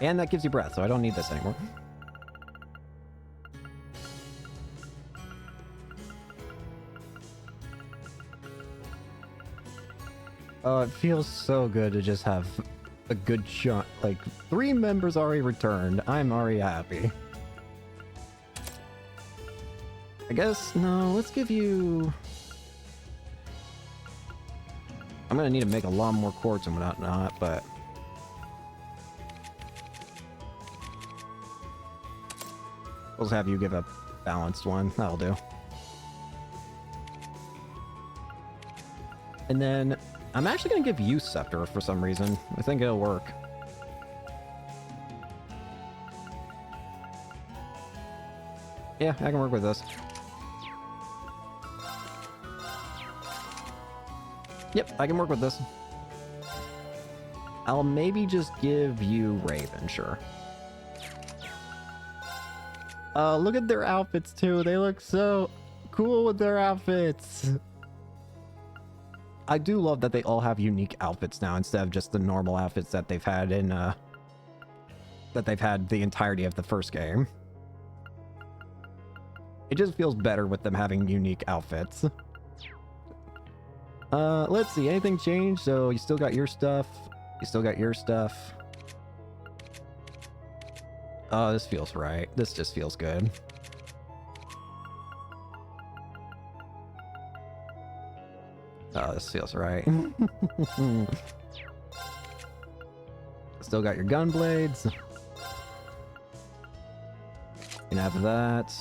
And that gives you Breath, so I don't need this anymore. Oh, it feels so good to just have a good shot. Like, 3 members already returned. I'm already happy. I guess, no, let's give you... I'm gonna need to make a lot more quartz and whatnot, but... We'll just have you give a balanced one. That'll do. And then... I'm actually going to give you Scepter for some reason. I think it'll work. Yeah, I can work with this. Yep, I can work with this. I'll maybe just give you Raven, sure. Look at their outfits too. They look so cool with their outfits. I do love that they all have unique outfits now instead of just the normal outfits that they've had in that they've had the entirety of the first game. It just feels better with them having unique outfits. Let's see, anything changed? So you still got your stuff. You still got your stuff. Oh, this feels right. This just feels good. Oh, this feels right. Still got your gun blades. You can have that,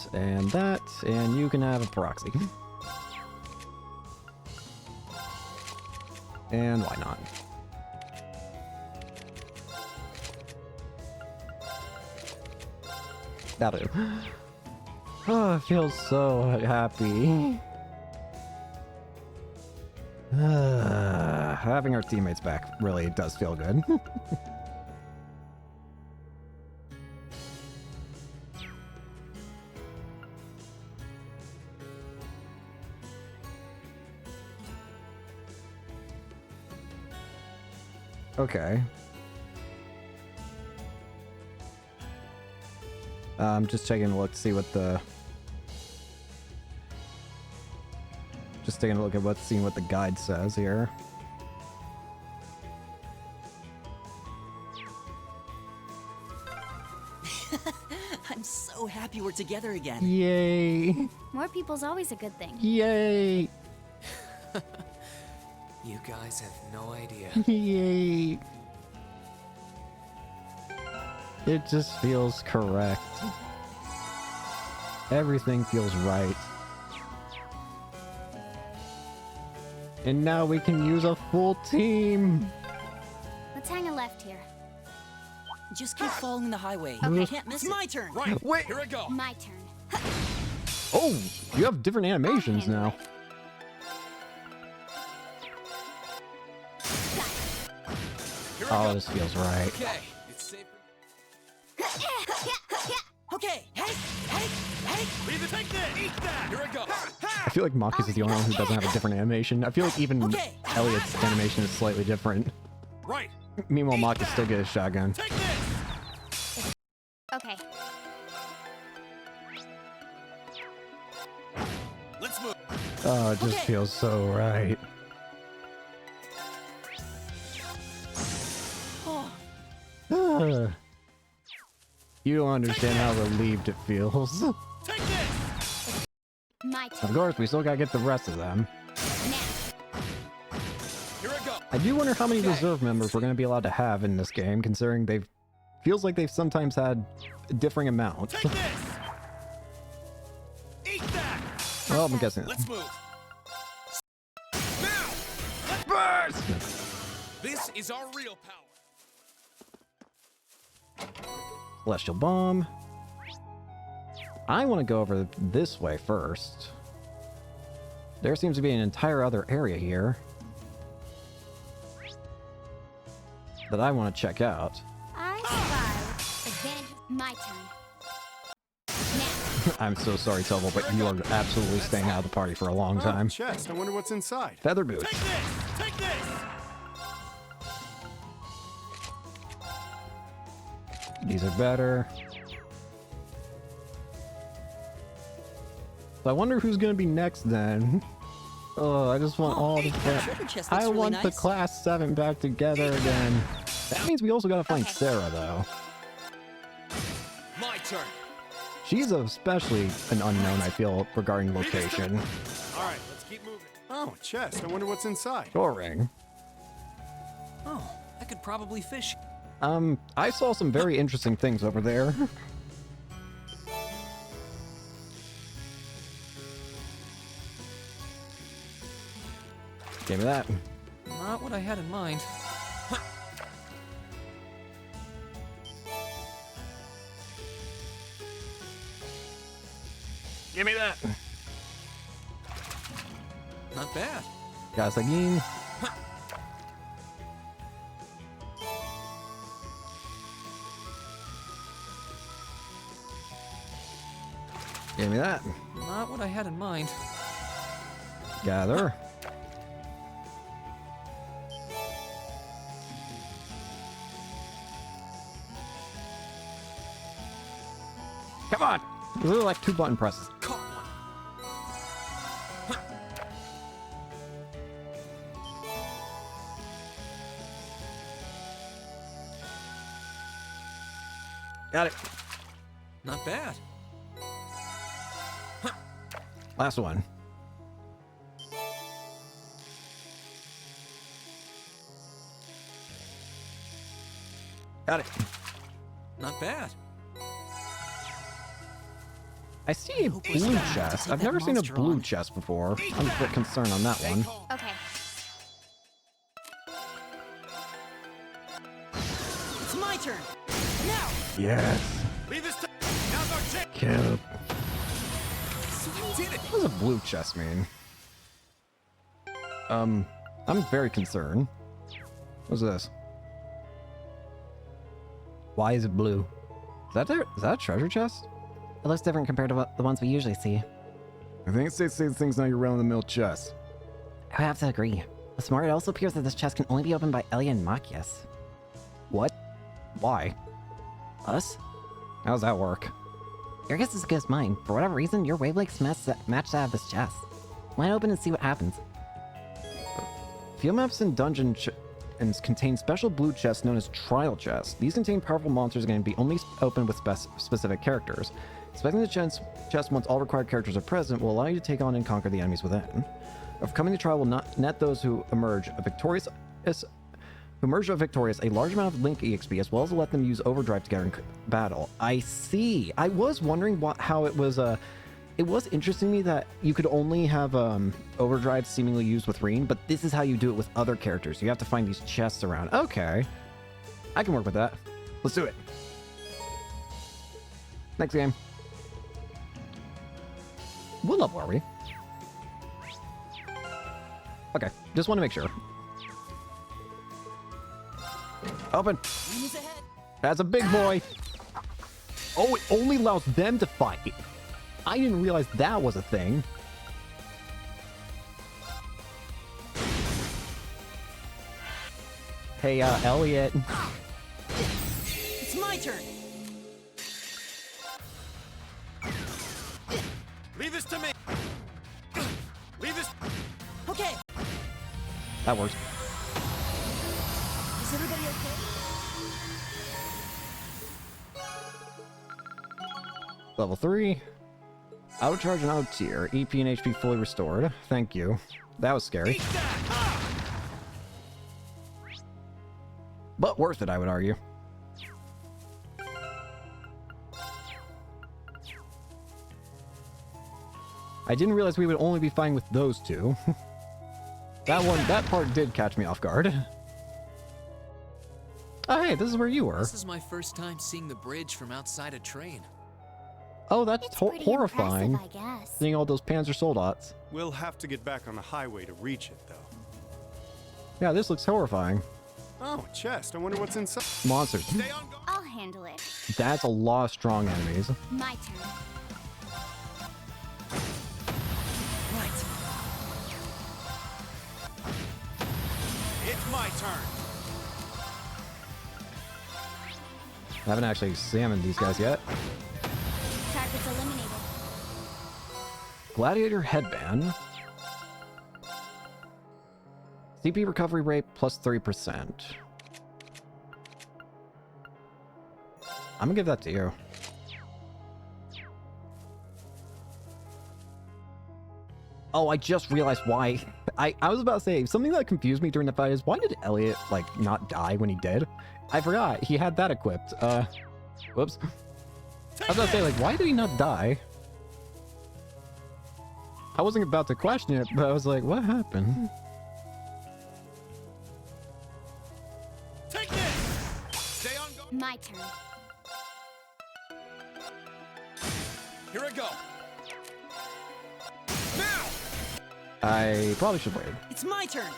and you can have a proxy. And why not? That'll do. Oh, I feel so happy. Having our teammates back really does feel good. Okay. I'm just taking a look to see what the... Just taking a look at seeing what the guide says here. I'm so happy we're together again. Yay! More people's always a good thing. Yay! You guys have no idea. Yay! It just feels correct. Everything feels right. And now we can use a full team! Let's hang a left here. Just keep following the highway. Okay. You can't miss it. My turn. Right. Wait. Here I go. My turn. Oh! You have different animations handle now. Here I Oh, go. this feels right. Okay. It's safe. Okay. Hey. Take this. Eat that. Here I go. I feel like Marcus is the only one who doesn't have a different animation. I feel like even Okay. Elliot's animation is slightly different. Right. Meanwhile, Marcus still gets a shotgun. Take this. Okay. Let's move. Oh, it just Okay. feels so right. Oh, You don't understand how relieved it feels. Of Take this. My turn. course, we still gotta get the rest of them. Now. Here I go. I do wonder how many reserve members we're gonna be allowed to have in this game, considering they've... Feels like they've sometimes had differing amounts. Take this. Eat that. Well, I'm guessing. Let's move. Now. Let's burst. This is our real power. Celestial Bomb. I want to go over this way first. There seems to be an entire other area here that I want to check out. I survived. Advantage. My turn. Now. I'm so sorry, Tubble, but you are absolutely staying out of the party for a long Oh, time. chest. I wonder what's inside. Feather boots. Take this. Take this. These are better. So I wonder who's gonna be next then. Oh, I just want all the treasure chest looks I really want the nice. class 7 back together again. That means we also gotta find Okay. Sarah though. My turn. She's especially an unknown, I feel, regarding location. All right, let's keep moving. Oh, chest. I wonder what's inside. Scoring. Oh, I could probably fish. I saw some very interesting things over there. Give me that. Not what I had in mind. Give me that. Not bad. Gasagin. Give me that. Not what I had in mind. Gather. Come on! These are like 2 button presses. Caught one. Got it. Not bad. Last one. Got it. Not bad. I see a blue chest. I've never seen a blue chest before. I'm a bit concerned on that one. Okay. It's my turn. Now. Yes. Leave this to. Now's our chance. Kill. What does a blue chest mean? I'm very concerned. What's this? Why is it blue? Is that a treasure chest? It looks different compared to the ones we usually see. I think these things not your run-of-the-mill chest. I have to agree. What's more, it also appears that this chest can only be opened by Elia and Machias. What? Why? Us? How does that work? Your guess is as good as mine. For whatever reason, your wavelengths match that of this chest. Why not open and see what happens? Field maps and dungeons contain special blue chests known as trial chests. These contain powerful monsters and can be only opened with specific characters. Inspecting the chest once all required characters are present will allow you to take on and conquer the enemies within. Overcoming the trial will not net those who emerge victorious a large amount of Link EXP, as well as let them use Overdrive together in battle. I see. I was wondering how it was. It was interesting to me that you could only have Overdrive seemingly used with Reen, but this is how you do it with other characters. You have to find these chests around. Okay, I can work with that. Let's do it. Next game. What level are we? Okay, just want to make sure. Open. That's a big boy. Oh, it only allows them to fight. I didn't realize that was a thing. Hey, Elliot. It's my turn. Leave this to me. Leave this. Okay. That works. Is everybody okay? Level 3. Auto charge and auto tier. EP and HP fully restored. Thank you. That was scary. But worth it, I would argue. I didn't realize we would only be fighting with those two. That part did catch me off guard. Oh, hey, this is where you were. This is my first time seeing the bridge from outside a train. Oh, that's It's pretty horrifying. impressive, I guess. Seeing all those Panzer Soldats. We'll have to get back on the highway to reach it, though. Yeah, this looks horrifying. Oh, a chest. I wonder what's inside. Monsters. Stay on. I'll handle it. That's a lot of strong enemies. My turn. Right. It's my turn. I haven't actually examined these guys yet. Targets eliminated. Gladiator headband. CP recovery rate plus 3%. I'm gonna give that to you. Oh, I just realized why. I was about to say, something that confused me during the fight is, why did Elliot, like, not die when he did? I forgot. He had that equipped. Whoops. I was about to say, like, why did he not die? I wasn't about to question it, but I was like, what happened? Take this. Stay on. My turn. Here I go. Now. I probably should wait. It's my turn.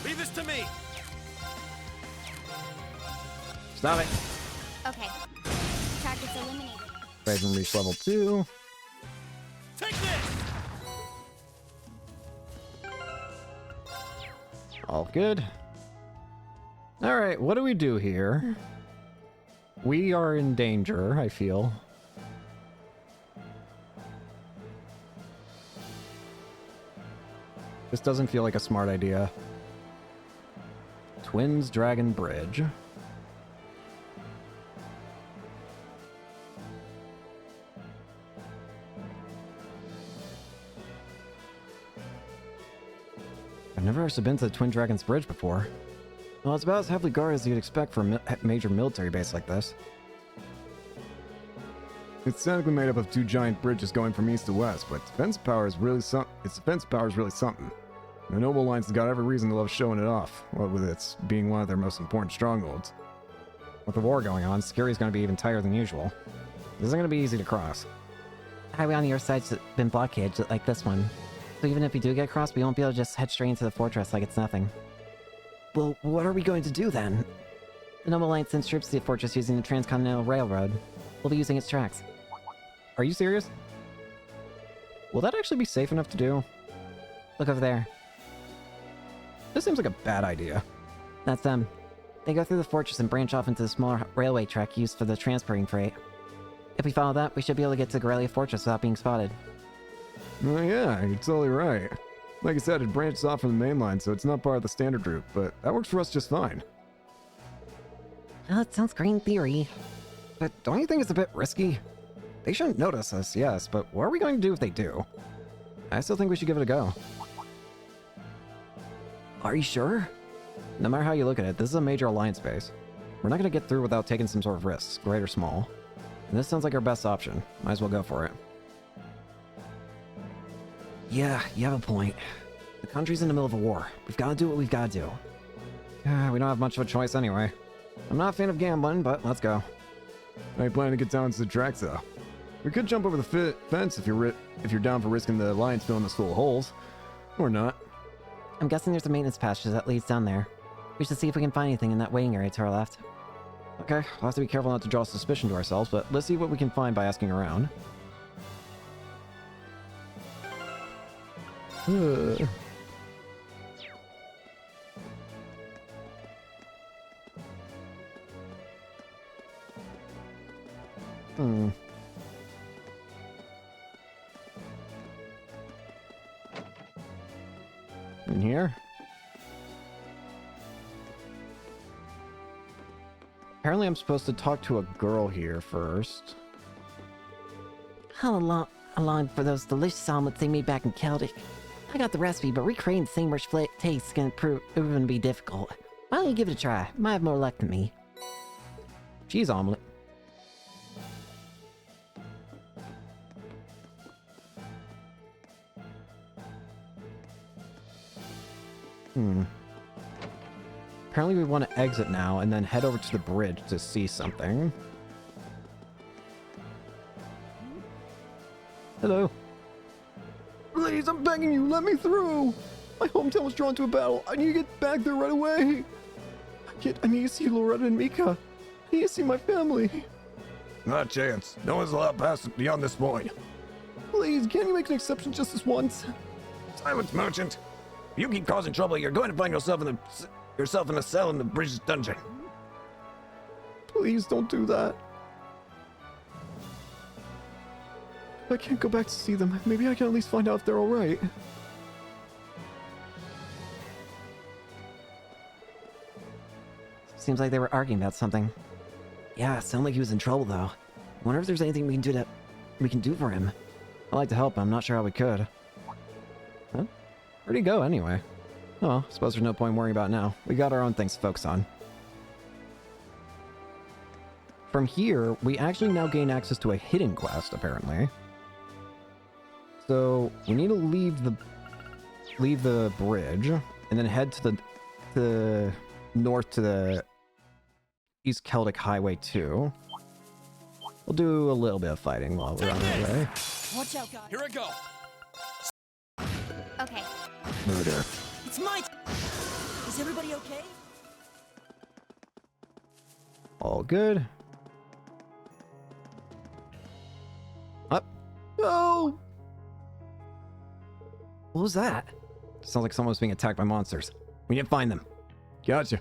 Leave this to me. Stop it. Okay. Targets eliminated. Raven reached level 2. Take this! All good. Alright, what do we do here? We are in danger, I feel. This doesn't feel like a smart idea. Twins Dragon Bridge. I've never actually been to the Twin Dragons Bridge before. Well, it's about as heavily guarded as you'd expect for a major military base like this. It's technically made up of 2 giant bridges going from east to west, but defense power is really something. The Noble Alliance has got every reason to love showing it off, what with its being one of their most important strongholds. With the war going on, security's going to be even tighter than usual. This isn't going to be easy to cross. Highway on your side's been blockaded like this one. So even if we do get across, we won't be able to just head straight into the fortress like it's nothing. Well, what are we going to do then? The Noble Alliance sends troops to the fortress using the Transcontinental Railroad. We'll be using its tracks. Are you serious? Will that actually be safe enough to do? Look over there. This seems like a bad idea. That's them. They go through the fortress and branch off into the smaller railway track used for the transporting freight. If we follow that, we should be able to get to Corellia Fortress without being spotted. Oh yeah, you're totally right. Like I said, it branches off from the main line, so it's not part of the standard route, but that works for us just fine. Well, it sounds great in theory. But don't you think it's a bit risky? They shouldn't notice us, yes, but what are we going to do if they do? I still think we should give it a go. Are you sure? No matter how you look at it, this is a major alliance base. We're not going to get through without taking some sort of risks, great or small. And this sounds like our best option. Might as well go for it. Yeah, you have a point. The country's in the middle of a war. We've got to do what we've got to do. We don't have much of a choice anyway. I'm not a fan of gambling, but let's go. I plan to get down to the tracks though. We could jump over the fence if you're down for risking the Alliance filling us full of holes. Or not. I'm guessing there's a maintenance passage that leads down there. We should see if we can find anything in that waiting area to our left. Okay, we'll have to be careful not to draw suspicion to ourselves, but let's see what we can find by asking around. In here? Apparently I'm supposed to talk to a girl here first. How long for those delicious omelets they made back in Celtic. I got the recipe, but recreating the same rich taste is gonna prove to be difficult. Why don't you give it a try? Might have more luck than me. Cheese omelet. Apparently we want to exit now and then head over to the bridge to see something. Hello. Please, I'm begging you, let me through! My hometown was drawn to a battle. I need to get back there right away. I need to see Loretta and Mika. I need to see my family. Not a chance. No one's allowed past beyond this point. Please, can you make an exception just this once? Silence, merchant. If you keep causing trouble, you're going to find yourself in a cell in the bridge's dungeon. Please don't do that. I can't go back to see them. Maybe I can at least find out if they're alright. Seems like they were arguing about something. Yeah, sounded like he was in trouble though. Wonder if there's anything we can do for him. I'd like to help, but I'm not sure how we could. Huh? Where'd he go anyway? Oh, suppose there's no point worrying about it now. We got our own things to focus on. From here, we actually now gain access to a hidden quest, apparently. So, we need to leave the bridge, and then head to the north to the East Celtic Highway 2. We'll do a little bit of fighting while we're on our way. Watch out, guys. Here I go. Okay. Murder. It's my. Is everybody okay? All good. Oh! What was that? Sounds like someone was being attacked by monsters. We need to find them. Gotcha.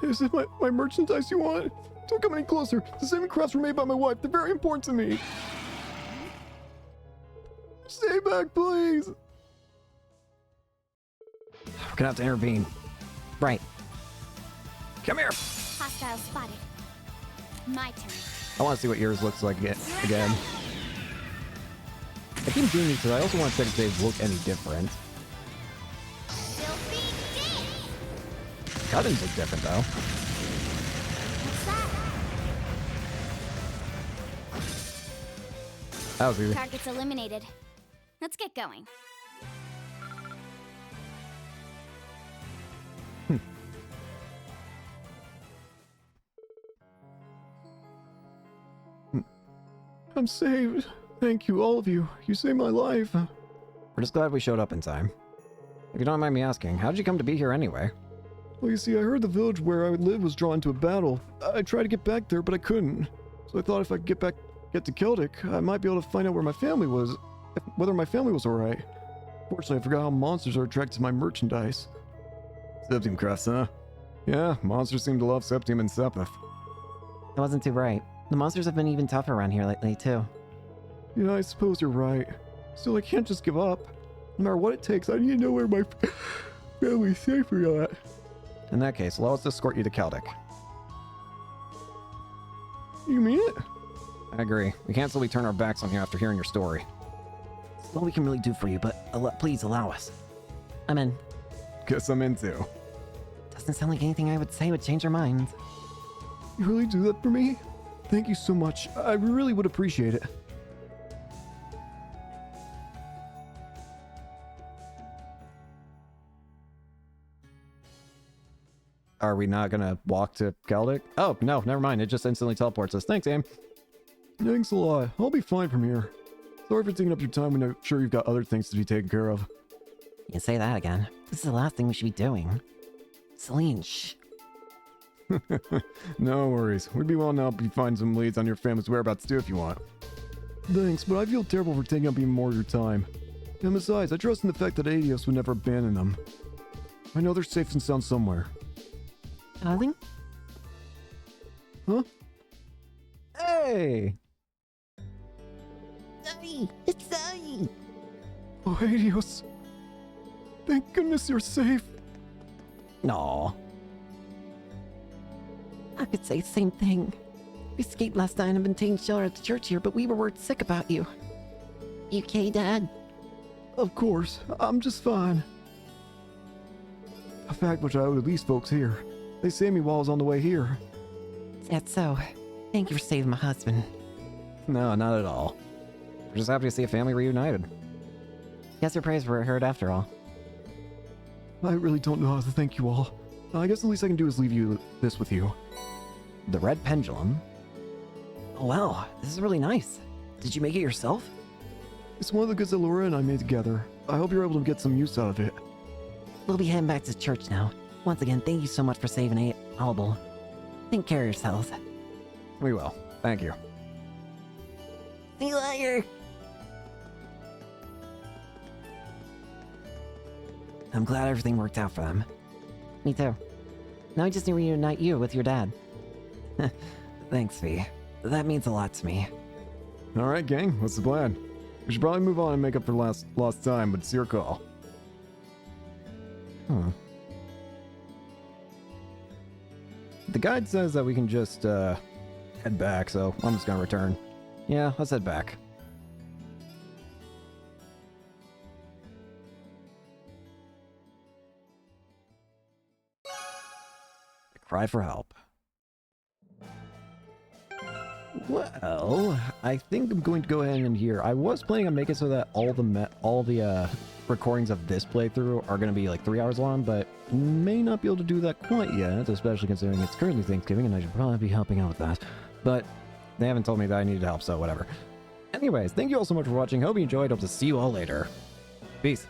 Is it my merchandise you want? Don't come any closer. The saving crafts were made by my wife. They're very important to me. Stay back, please. We're gonna have to intervene. Right. Come here. Hostile spotted. My turn. I want to see what yours looks like again. I keep doing these because I also want to check if they look any different. Cadens look different though. What's that? That was easy. Targets eliminated. Let's get going. I'm saved. Thank you, all of you. You saved my life. We're just glad we showed up in time. If you don't mind me asking, how did you come to be here anyway? Well, you see, I heard the village where I would live was drawn to a battle. I tried to get back there, but I couldn't. So I thought if I could get to Celtic, I might be able to find out where my family was, whether my family was alright. Fortunately, I forgot how monsters are attracted to my merchandise. Septim crafts, huh? Yeah, monsters seem to love Septim and Sepith. That wasn't too bright. The monsters have been even tougher around here lately, too. Yeah, I suppose you're right. Still, I can't just give up. No matter what it takes, I need to know where my family's safer at. In that case, allow us to escort you to Celtic. You mean it? I agree. We can't simply turn our backs on you after hearing your story. It's all we can really do for you, but please allow us. I'm in. Guess I'm in too. Doesn't sound like anything I would say would change our minds. You really do that for me? Thank you so much. I really would appreciate it. Are we not gonna walk to Celtic? Oh, no, never mind. It just instantly teleports us. Thanks, Aim. Thanks a lot. I'll be fine from here. Sorry for taking up your time when I'm sure you've got other things to be taken care of. You can say that again. This is the last thing we should be doing. Celine, shh. No worries. We'd be well now if you find some leads on your family's whereabouts too if you want. Thanks, but I feel terrible for taking up even more of your time. And besides, I trust in the fact that Adios would never abandon them. I know they're safe and sound somewhere. Darling? Huh? Hey! Zoe! It's Zoe! Oh, Adios. Thank goodness you're safe. No. I could say the same thing. We escaped last night and have been taking shelter at the church here, but we were worried sick about you. You okay, Dad? Of course, I'm just fine. A fact which I owe to these folks here. They saved me while I was on the way here. That's so. Thank you for saving my husband. No, not at all. We're just happy to see a family reunited. Guess your prayers were heard after all. I really don't know how to thank you all. I guess the least I can do is leave this with you. The red pendulum? Oh wow, this is really nice. Did you make it yourself? It's one of the goods that Laura and I made together. I hope you're able to get some use out of it. We'll be heading back to church now. Once again, thank you so much for saving Albel. Take care of yourselves. We will. Thank you. See you later! I'm glad everything worked out for them. Me too. Now I just need to reunite you with your dad. Thanks, V. That means a lot to me. Alright, gang, what's the plan? We should probably move on and make up for lost time, but it's your call. The guide says that we can just, head back, so I'm just gonna return. Yeah, let's head back. A cry for help. Well, I think I'm going to go ahead and end here. I was planning on making it so that all the recordings of this playthrough are going to be like 3 hours long, but may not be able to do that quite yet, especially considering it's currently Thanksgiving and I should probably be helping out with that. But they haven't told me that I needed help, so whatever. Anyways, thank you all so much for watching. Hope you enjoyed. Hope to see you all later. Peace.